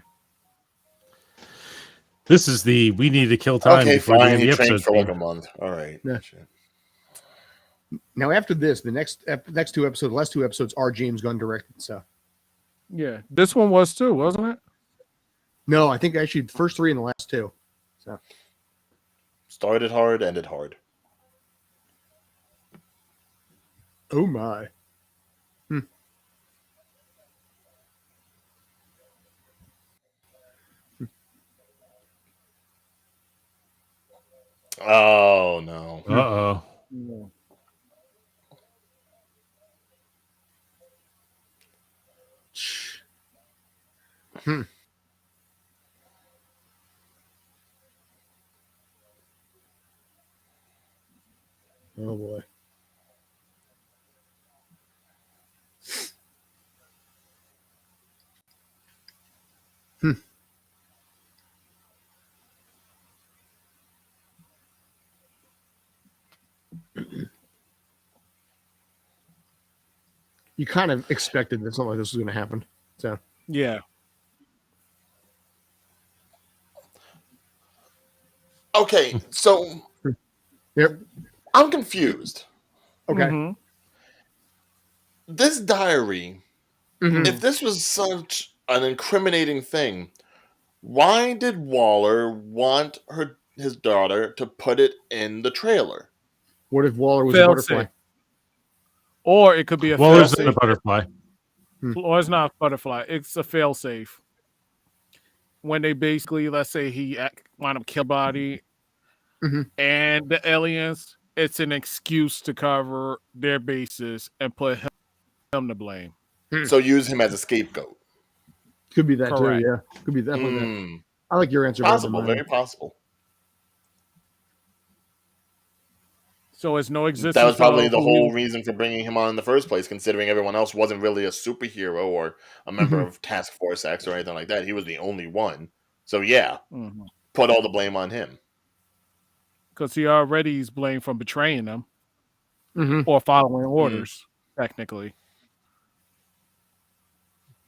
This is we need to kill time Okay, before the fine. end He of the trained episode. for like a month. All right. Yeah. Shit. Now after this, the next two episodes, the last two episodes are James Gunn directed. So Yeah, this one was too, wasn't it? no, I think actually the first three and the last two. So Started hard, ended hard. oh my. Oh no. Uh-oh. Yeah. Hmm. Oh boy. You kind of expected that something like this was going to happen. So Yeah. Okay, so yep. I'm confused. Okay. Mhm. This diary, Mhm. if this was such an incriminating thing, why did Waller want his daughter to put it in the trailer? What if Waller was a Fail butterfly? safe. Or it could be a Well, fail there's not a safe. butterfly. Or it's not a butterfly. It's a fail safe. When they basically, let's say he wound up kill body, Mhm. and the aliens, it's an excuse to cover their bases and put him to blame. So use him as a scapegoat. Could be that Correct. too. Yeah. Could be definitely that. Mm, I like your answer better than possible, mine. very possible. So it's no existence. That was probably of the who whole he- reason for bringing him on in the first place, considering everyone else wasn't really a superhero or a member of Task Force X or anything like that. He was the only one. So yeah, Mhm. put all the blame on him. Because he already is blamed for betraying them Mhm. or following orders, technically.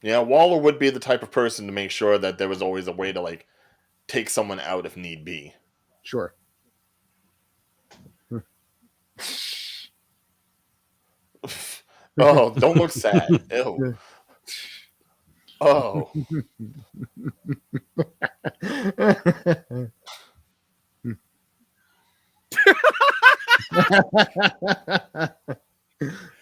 Yeah, Waller would be the type of person to make sure that there was always a way to like take someone out if need be. Sure. Oh, don't look sad. Ew. Oh.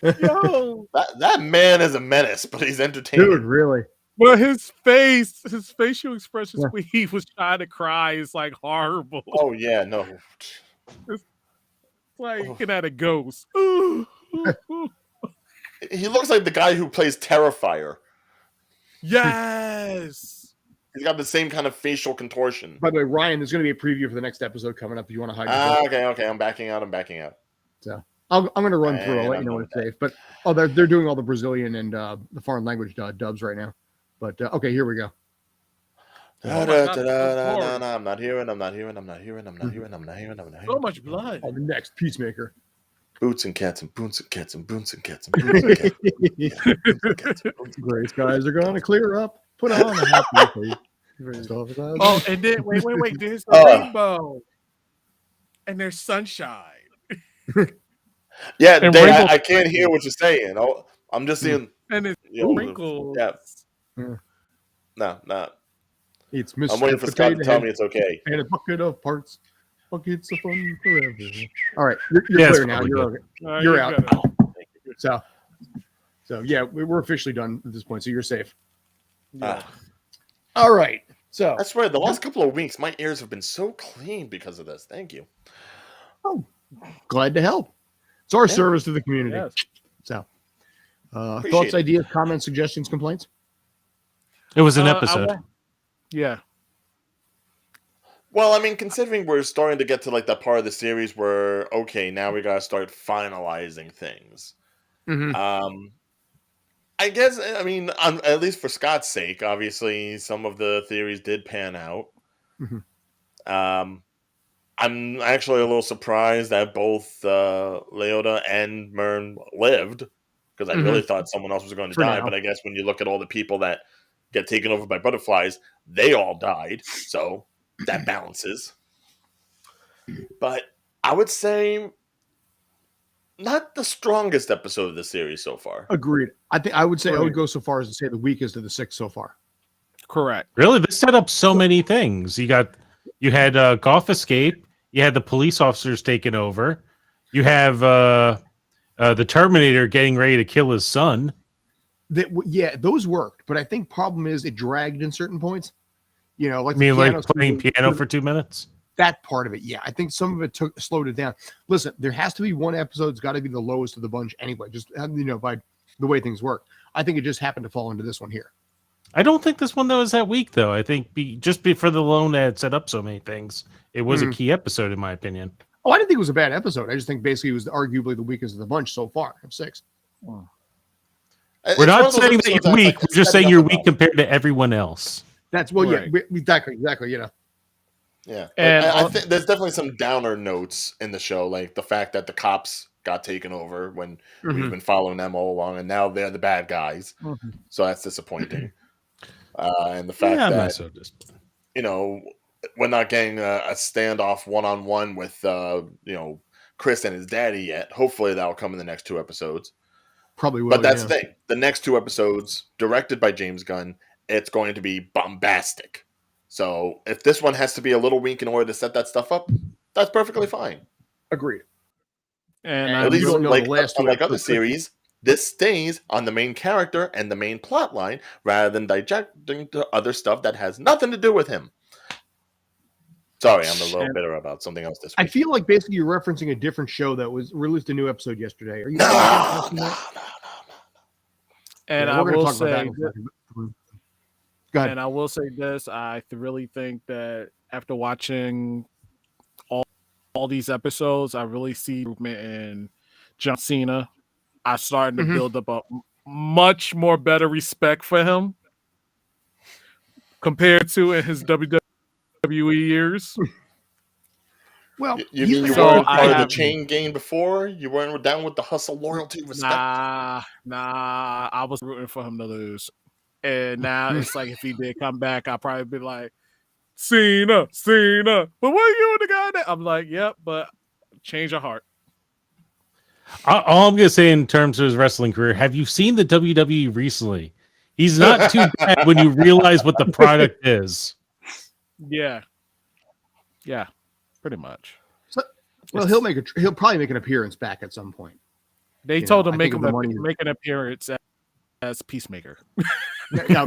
Yo, That man is a menace, but he's entertaining. Dude, really? but his facial expressions when he was trying to cry is like horrible. Oh yeah, no. It's like looking at a ghost. He looks like the guy who plays Terrifier. Yes. He's got the same kind of facial contortion. By the way, Ryan, there's going to be a preview for the next episode coming up. If you want to hide your Okay. I'm backing out. So I'm going to run through. I'll And let I'm you know going when it's safe. But they're doing all the Brazilian and the foreign language dubs right now. But okay, here we go. Oh my God, I'm not hearing. so much blood. Oh, the next Peacemaker. Boots and cats and boots and cats and boots and cats and boots and cats. Gray skies are going to clear up. Put on a happy face. Oh, and then wait. There's a rainbow, and there's sunshine. Yeah, And Dave, rainbow- I can't hear what you're saying. Oh, I'm just seeing. And it's wrinkles. Yeah. Yeah. No. It's I'm Mr. waiting for Scott to Potato tell Head me it's okay. and a bucket of parts. Buckets of fun forever. All right, you're Yeah, it's clear now. probably You're good. okay. You're out. good. So yeah, we're officially done at this point. So you're safe. Yeah. All right. So I swear, the last couple of weeks, my ears have been so clean because of this. Thank you. glad to help. It's our Yeah. service to the community. Yes. So Appreciate thoughts, it. ideas, comments, suggestions, complaints? It was an I episode. Yeah. Well, I mean, considering we're starting to get to like that part of the series where, okay, now we gotta start finalizing things. Mhm. I guess, I mean, at least for Scott's sake, obviously, some of the theories did pan out. Mhm. I'm actually a little surprised that both Leota and Murn lived, because I really thought someone else was going to For die. now. But I guess when you look at all the people that get taken over by butterflies, they all died. So that balances. But I would say not the strongest episode of the series so far. Agreed. I would say I Right. would go so far as to say the weakest of the 6 so far. Correct. Really, this set up so many things. You had Goff escape. You had the police officers taking over. You have the Terminator getting ready to kill his son. Yeah, those worked, but I think problem is it dragged in certain points. You know, like I mean, like piano playing scene, piano for 2 minutes. that part of it. Yeah, I think some of it slowed it down. Listen, there has to be one episode that's got to be the lowest of the bunch anyway. Just by the way things work. I think it just happened to fall into this one here. I don't think this one though is that weak though. I think just for the loan that had set up so many things, it was a key episode in my opinion. Oh, I didn't think it was a bad episode. I just think basically it was arguably the weakest of the bunch so far of 6. We're not saying that you're weak. We're just saying you're weak compared to everyone else. That's Right. yeah, exactly. You know, Yeah, And I think there's definitely some downer notes in the show, like the fact that the cops got taken over when we've been following them all along, and now they're the bad guys. So that's disappointing. And the fact I'm that not so we're not getting a standoff one-on-one with Chris and his daddy yet. Hopefully that'll come in the next 2 episodes. probably will. But that's yeah. the thing. The next 2 episodes, directed by James Gunn, it's going to be bombastic. So if this one has to be a little weak in order to set that stuff up, that's perfectly fine. Agreed. And At least, don't know like, the last 2 unlike other episodes. series, this stays on the main character and the main plot line rather than digesting to other stuff that has nothing to do with him. Sorry, I'm a little bitter about something else this week. I feel like basically you're referencing a different show that was released a new episode yesterday. Are you? No. And Yeah, I we're gonna will talk about that say, in a second, but- Go ahead. and I will say this: I really think that after watching all these episodes, I really see improvement in John Cena. I'm starting to build up a much more better respect for him compared to in his WWE years. Well, You he's mean you been- weren't I part of the have- chain gang before? You weren't down with the hustle, loyalty, respect? Nah, I was rooting for him to lose. And now it's like if he did come back, I'd probably be like, Cena. But what are you doing the guy that? I'm like, yep, but change your heart. All I'm gonna say in terms of his wrestling career, have you seen the WWE recently? He's not too bad when you realize what the product is. Yeah, pretty much. Well, he'll probably make an appearance back at some point. They You told know, him I make think him of the money- make an appearance as Peacemaker. Now,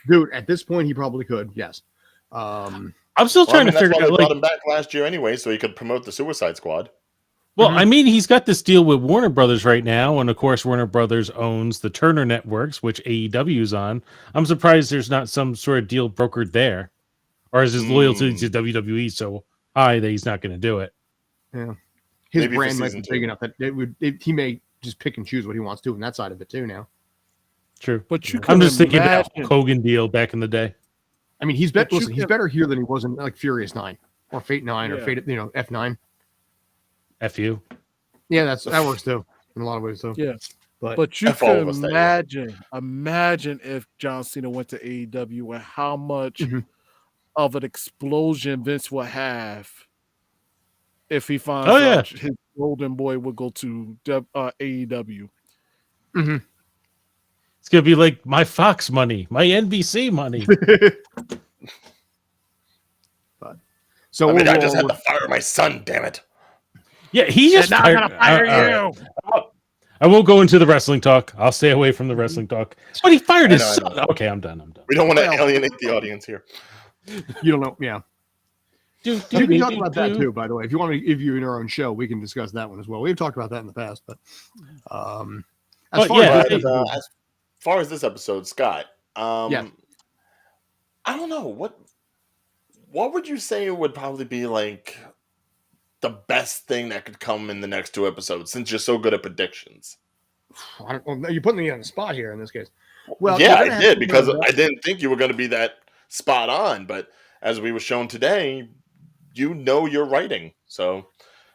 dude, at this point, he probably could. Yes. I'm still Well, trying to that's figure why they out. brought Like, him back last year anyway, so he could promote the Suicide Squad. well, I mean, he's got this deal with Warner Brothers right now, and of course, Warner Brothers owns the Turner Networks, which AEW is on. I'm surprised there's not some sort of deal brokered there, or is his loyalty to WWE so high that he's not going to do it? Yeah. His Maybe for brand might be season 2. big enough that he may just pick and choose what he wants to on that side of it too. Now, True. But you I'm can just thinking about imagine- Hulk Hogan deal back in the day. I mean, he's But you he's can- better here than he was in like Furious 9 or Fate 9 or Yeah. Fate F9. F you. Yeah, that works too in a lot of ways too. Yeah. But But you F all of can us that, yeah. imagine if John Cena went to AEW and how much Mhm. of an explosion Vince would have if he finds Oh, yeah. out his golden boy would go to AEW. It's going to be like my Fox money, my NBC money. so I mean, I overall, just had to fire my son, damn it. Yeah, he just And now I'm gonna fire all you. right. I won't go into the wrestling talk. I'll stay away from the wrestling talk. But he fired his I son. know. Okay, I'm done. We don't want to Well- alienate the audience here. you don't know. Yeah, we can talk about that too. By the way, if you want to give you your own show, we can discuss that one as well. We've talked about that in the past, but But far yeah, as But, as far as this episode, Scott, Yeah. I don't know what would you say would probably be like the best thing that could come in the next 2 episodes, since you're so good at predictions. you're putting me on the spot here in this case. Well, Yeah, you're I gonna have did to because know I didn't think you were going to be that spot on, but as we were shown today, you're writing. So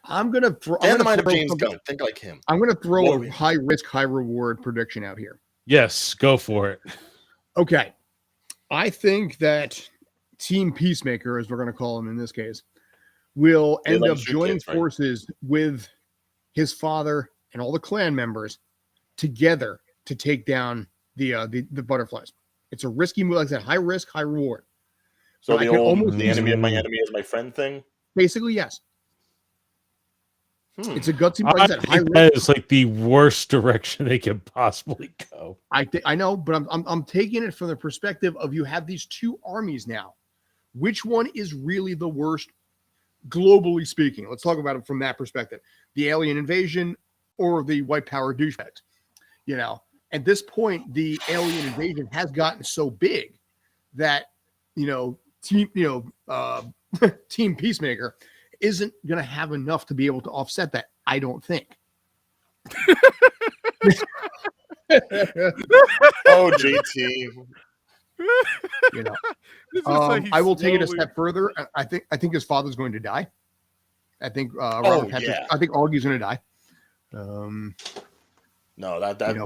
I'm gonna throw. and the I'm mind gonna of throw James something- Gunn, think like him. I'm gonna throw What do we- a high risk, high reward prediction out here. yes, go for it. Okay, I think that Team Peacemaker, as we're going to call him in this case, will They end like up shoot joining kids, right? forces with his father and all the clan members together to take down the butterflies. It's a risky move, like I said, high risk, high reward. So But I can almost the enemy of my enemy is my friend thing. basically yes. It's a gutsy, like I said, high risk. That is like the worst direction they can possibly go. I know, but I'm taking it from the perspective of you have these two armies now. Which one is really the worst, globally speaking? Let's talk about it from that perspective: the alien invasion or the white power douchebags. You know, at this point, the alien invasion has gotten so big that Team Peacemaker isn't going to have enough to be able to offset that. I don't think. Oh, JT. You know, I will take it a step further. I think his father's going to die. I think Robert Patrick. Yeah. I think Augie's going to die. No, that that's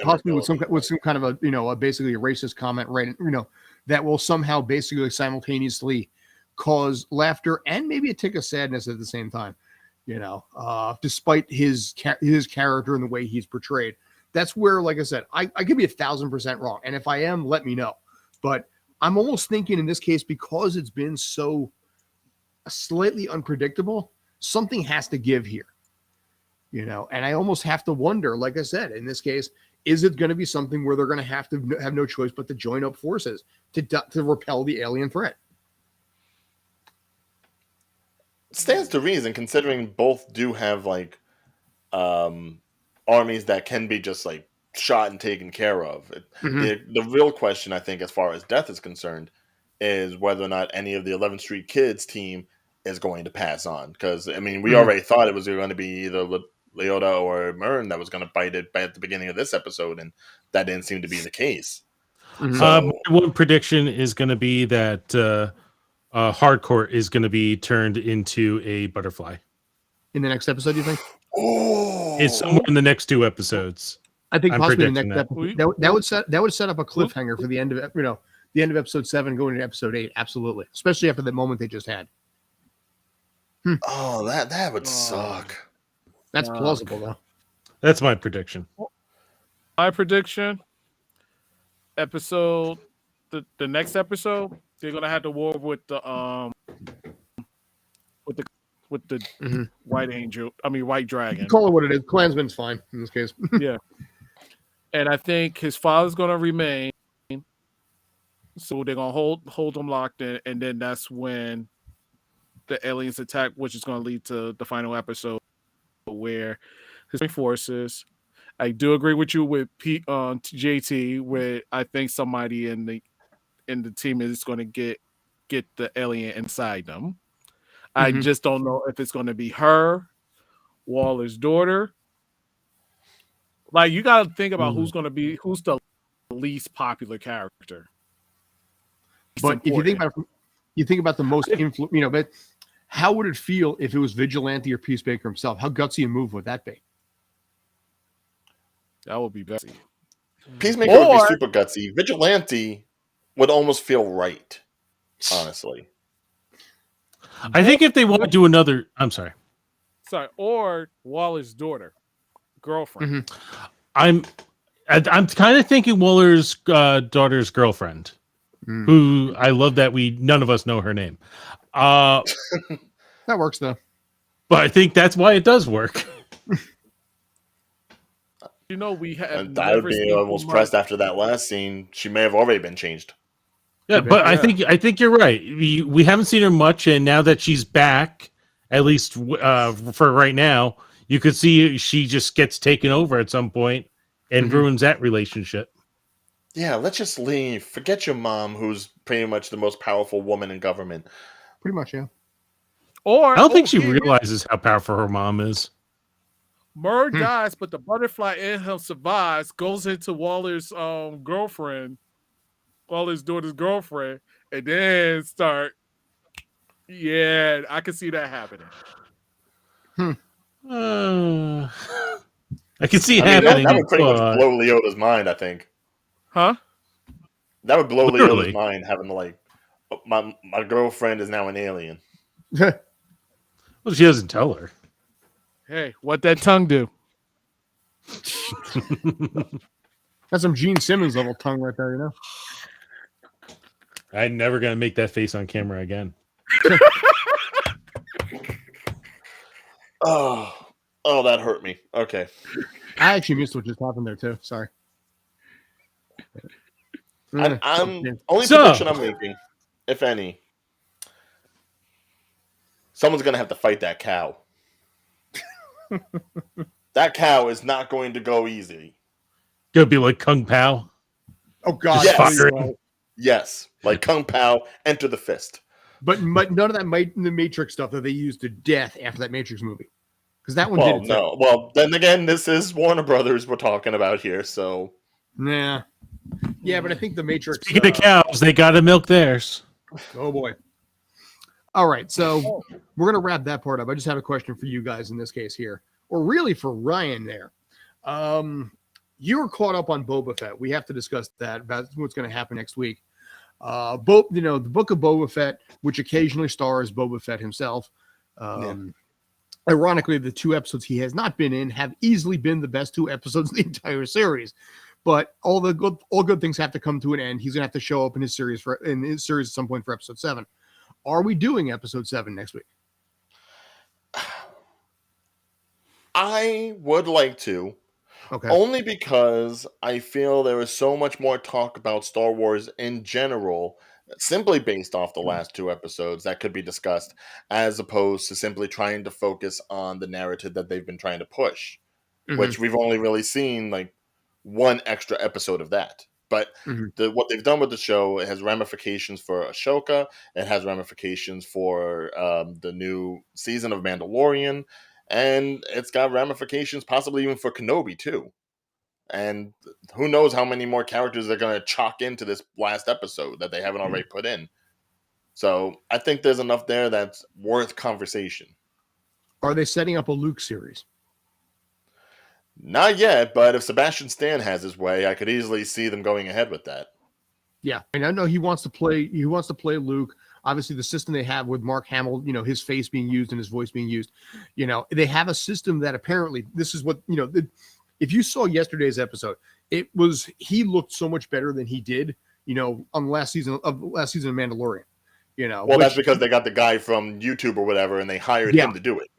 possibly with some kind of a basically a racist comment, right? That will somehow basically simultaneously cause laughter and maybe a tick of sadness at the same time. Despite his character and the way he's portrayed. That's where, like I said, I could be 1,000% wrong. And if I am, let me know. But I'm almost thinking in this case, because it's been so slightly unpredictable, something has to give here. And I almost have to wonder, like I said, in this case, is it going to be something where they're going to have no choice but to join up forces to repel the alien threat? Stands to reason, considering both do have armies that can be just shot and taken care of. The real question, I think, as far as death is concerned, is whether or not any of the 11th Street Kids team is going to pass on. Because we already thought it was going to be either Leota or Murn that was going to bite it at the beginning of this episode, and that didn't seem to be the case. My one prediction is going to be that Hardcore is going to be turned into a butterfly in the next episode. You think? Oh, it's somewhere in the next 2 episodes. I think I'm possibly the predicting next episode. That would set up a cliffhanger for the end of the end of episode 7 going into episode 8. Absolutely, especially after that moment they just had. Oh, that would suck. That's plausible though. That's my prediction. My prediction: the next episode, they're gonna have to war with the white angel. White dragon. Call it what it is. Klansman's fine in this case. Yeah. And I think his father's gonna remain. So they're gonna hold him locked in, and then that's when the aliens attack, which is gonna lead to the final episode where his forces. I do agree with you with JT, where I think somebody in the team is gonna get the alien inside them. I just don't know if it's gonna be her, Waller's daughter. You got to think about who's the least popular character. But if you think about the most influential, but how would it feel if it was Vigilante or Peacemaker himself? How gutsy a move would that be? That would be gutsy. Peacemaker would be super gutsy. Vigilante would almost feel right, honestly. I think if they want to do another, I'm sorry. Or Waller's girlfriend. I'm kind of thinking Waller's daughter's girlfriend, who I love that none of us know her name. That works though. But I think that's why it does work. We have. I would be almost pressed after that last scene. She may have already been changed. Yeah, but I think you're right. We haven't seen her much, and now that she's back, at least for right now, you could see she just gets taken over at some point and ruins that relationship. Yeah, let's just leave. Forget your mom, who's pretty much the most powerful woman in government. Pretty much, yeah. Or I don't think she realizes how powerful her mom is. Murn dies, but the butterfly in him survives, goes into Waller's girlfriend, Waller's daughter's girlfriend, and then start. Yeah, I can see that happening. I can see it happening. That would pretty much blow Leota's mind, I think. Huh? That would blow Literally. Leota's mind, having my girlfriend is now an alien. Well, she doesn't tell her. Hey, what that tongue do? That's some Gene Simmons level tongue right there, you know. I'm never gonna make that face on camera again. Oh, that hurt me. Okay. I actually missed what just happened there too. Sorry. I'm Okay. only So- prediction I'm making, if any. Someone's gonna have to fight that cow. That cow is not going to go easy. Gonna be like Kung Pao. Oh God. Yes. please, Firing. no. Yes, like Kung Pao, enter the fist. But none of that the Matrix stuff that they used to death after that Matrix movie, because that one Well, did it too. no. Well, then again, this is Warner Brothers we're talking about here, so Nah. Yeah, but I think the Matrix. Speaking of cows, they gotta milk theirs. Oh boy. All right, so we're gonna wrap that part up. I just have a question for you guys in this case here, or really for Ryan there. You were caught up on Boba Fett. We have to discuss that about what's going to happen next week. The book of Boba Fett, which occasionally stars Boba Fett himself. Ironically, the 2 episodes he has not been in have easily been the best 2 episodes of the entire series. But all good things have to come to an end. He's going to have to show up in his series at some point for episode 7. Are we doing episode 7 next week? I would like to. Okay. Only because I feel there is so much more talk about Star Wars in general, simply based off the last 2 episodes, that could be discussed, as opposed to simply trying to focus on the narrative that they've been trying to push, which we've only really seen like 1 extra episode of that. But what they've done with the show, it has ramifications for Ahsoka, it has ramifications for the new season of Mandalorian, and it's got ramifications possibly even for Kenobi too. And who knows how many more characters they're going to chalk into this last episode that they haven't already put in. So I think there's enough there that's worth conversation. Are they setting up a Luke series? Not yet, but if Sebastian Stan has his way, I could easily see them going ahead with that. Yeah, and I know he wants to play Luke. Obviously, the system they have with Mark Hamill, his face being used and his voice being used, they have a system that apparently this is what, if you saw yesterday's episode, he looked so much better than he did, on last season of Mandalorian, Well, that's because they got the guy from YouTube or whatever, and they hired him to do it.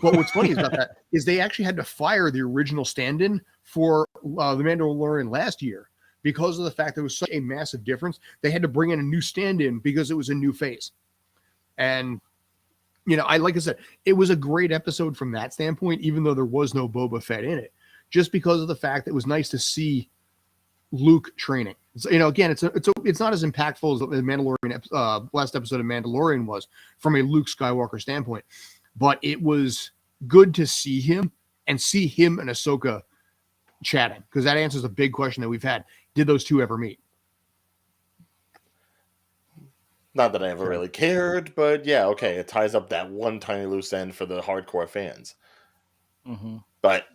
But what's funny about that is they actually had to fire the original stand-in for the Mandalorian last year. Because of the fact there was such a massive difference, they had to bring in a new stand-in because it was a new face. And, like I said, it was a great episode from that standpoint, even though there was no Boba Fett in it, just because of the fact that it was nice to see Luke training. So, again, it's not as impactful as the Mandalorian last episode of Mandalorian was from a Luke Skywalker standpoint, but it was good to see him and Ahsoka chatting, because that answers a big question that we've had. Did those 2 ever meet? Not that I ever really cared, but yeah, okay, it ties up that one tiny loose end for the hardcore fans. But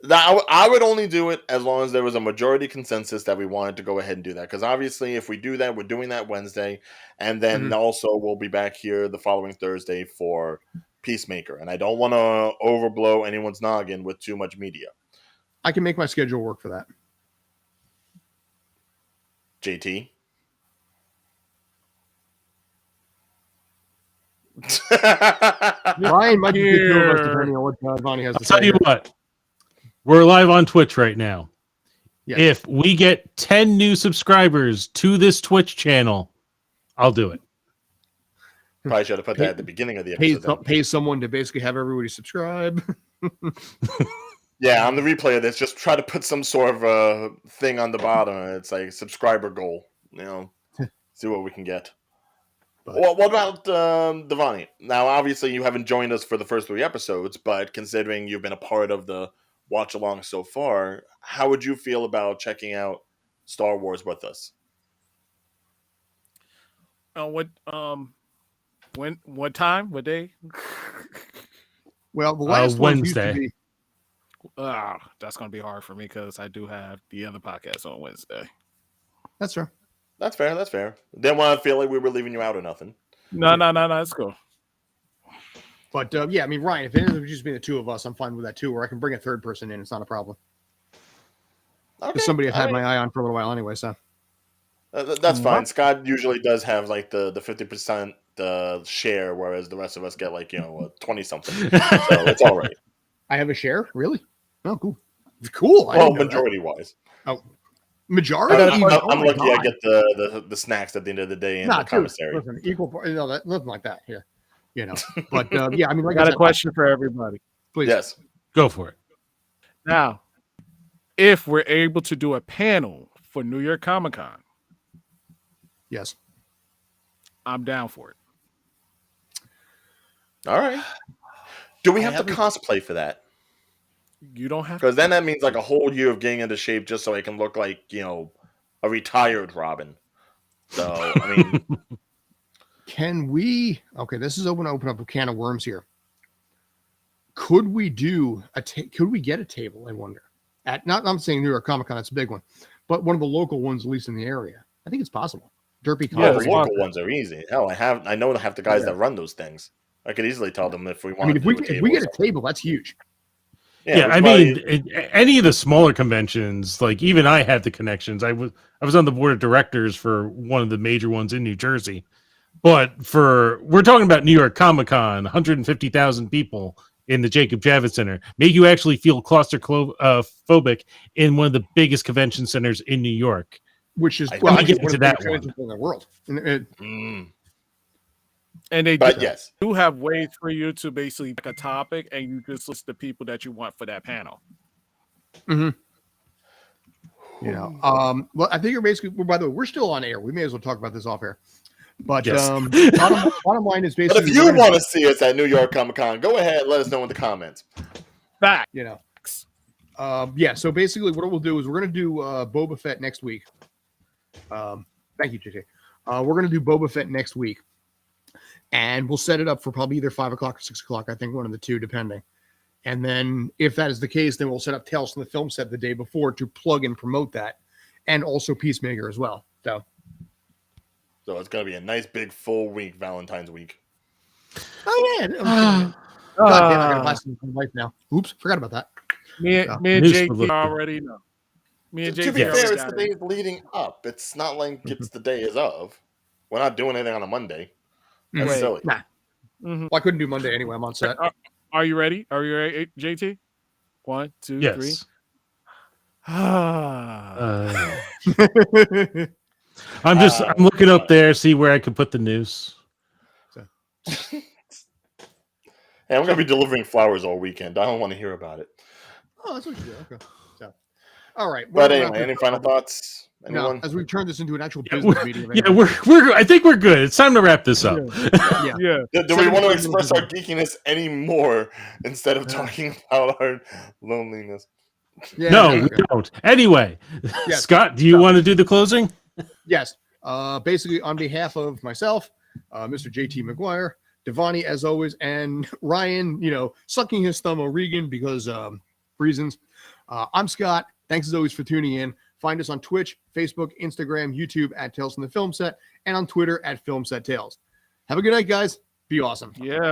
I would only do it as long as there was a majority consensus that we wanted to go ahead and do that. Because obviously, if we do that, we're doing that Wednesday, and then also we'll be back here the following Thursday for Peacemaker. And I don't want to overblow anyone's noggin with too much media. I can make my schedule work for that. JT? Ryan might be the 2 of us, depending on what Vonnie has to say. I'll tell you what. We're live on Twitch right now. Yes. If we get 10 new subscribers to this Twitch channel, I'll do it. Probably should have put that at the beginning of the episode. Pay someone to basically have everybody subscribe. Yeah, on the replay of this, just try to put some sort of thing on the bottom. It's like subscriber goal. See what we can get. Well, what about Devani? Now, obviously, you haven't joined us for the first 3 episodes, but considering you've been a part of the watch along so far, how would you feel about checking out Star Wars with us? What time? What day? Well, the last one used to Wednesday. be. That's gonna be hard for me because I do have the other podcast on Wednesday. That's fair. That's fair. That's fair. Didn't want to feel like we were leaving you out or nothing. No, it's cool. But yeah, I mean, Ryan, if it ends up just being the 2 of us, I'm fine with that too. Or I can bring a 3rd person in; it's not a problem. Okay, somebody I've had all my right. eye on for a little while anyway. So That's fine. Scott usually does have like the 50% share, whereas the rest of us get like 20 something. So it's all right. I have a share. Really? Oh, cool. Cool. I Well, didn't know that. majority wise. Oh, majority. got a question. Oh I'm my lucky I God. get the snacks at the end of the day and Nah, the dude, commissary. listen, equal part. Nothing like that here. But yeah, I mean, I like got I a said, question for everybody. please. Yes. Go for it. Now, if we're able to do a panel for New York Comic Con, Yes. I'm down for it. All right. Do we I have to haven't- cosplay for that? You don't have Because then that means like a whole year of getting into shape just so I can look like a retired Robin. So I mean, Can we? Okay, this is open up a can of worms here. Could we do could we get a table? I wonder. I'm saying New York Comic Con, that's a big one, but one of the local ones, at least in the area. I think it's possible. Derpy Con. Yeah, the it's local possible. ones are easy. Hell, I know half the guys Yeah. that run those things. I could easily tell them if we I want mean, to do a if table. we or get a something. table, that's huge. Yeah, we I probably- mean, any of the smaller conventions, like even I had the connections. I was on the board of directors for one of the major ones in New Jersey. But we're talking about New York Comic Con, 150,000 people in the Jacob Javits Center, make you actually feel claustrophobic in one of the biggest convention centers in New York. Which is I well, let me actually get one into of the that biggest conventions in the world. And they But yes, do have ways for you to basically pick a topic and you just list the people that you want for that panel. Well, I think you're basically. Well, by the way, we're still on air. We may as well talk about this off air. But Yes. bottom line is but basically. if you want to see us at New York Comic Con, go ahead and let us know in the comments. Fact. Yeah. So basically, what we'll do is we're going to do Boba Fett next week. Thank you, JJ. We're going to do Boba Fett next week, and we'll set it up for probably either 5 o'clock or 6 o'clock. I think one of the two, depending. And then, if that is the case, then we'll set up Tales from the Film Set the day before to plug and promote that, and also Peacemaker as well. So it's going to be a nice big full week, Valentine's week. oh yeah. God damn, I got glasses in my life now. Oops, forgot about that. Me and News for JT the- already know. Me and To JT be already fair, it's got the it. days leading up. It's not like it's the day is of. We're not doing anything on a Monday. That's Wait. silly. Nah. Mhm. Well, I couldn't do Monday anyway. I'm on set. Are you ready? Are you ready, JT? 1, 2, 3. Yes. I'm looking up there, see where I can put the news. Hey, I'm going to be delivering flowers all weekend. I don't want to hear about it. Oh, that's what you do. Okay. So, all right. But well, anyway, any final thoughts? Anyone? No, as we turn this into an actual Yeah, business meeting. Yeah, we're. I think we're good. It's time to wrap this up. Yeah. Do we want to express our geekiness anymore instead of talking about our loneliness? Yeah, No, there we go. don't. Anyway, Yes. Scott, do you want to do the closing? Yes. Basically, on behalf of myself, Mr. JT McGuire, Devani, as always, and Ryan, sucking his thumb on Regan because reasons. I'm Scott. Thanks as always for tuning in. Find us on Twitch, Facebook, Instagram, YouTube at Tales from the Film Set, and on Twitter at Film Set Tales. Have a good night, guys. Be awesome. Yeah.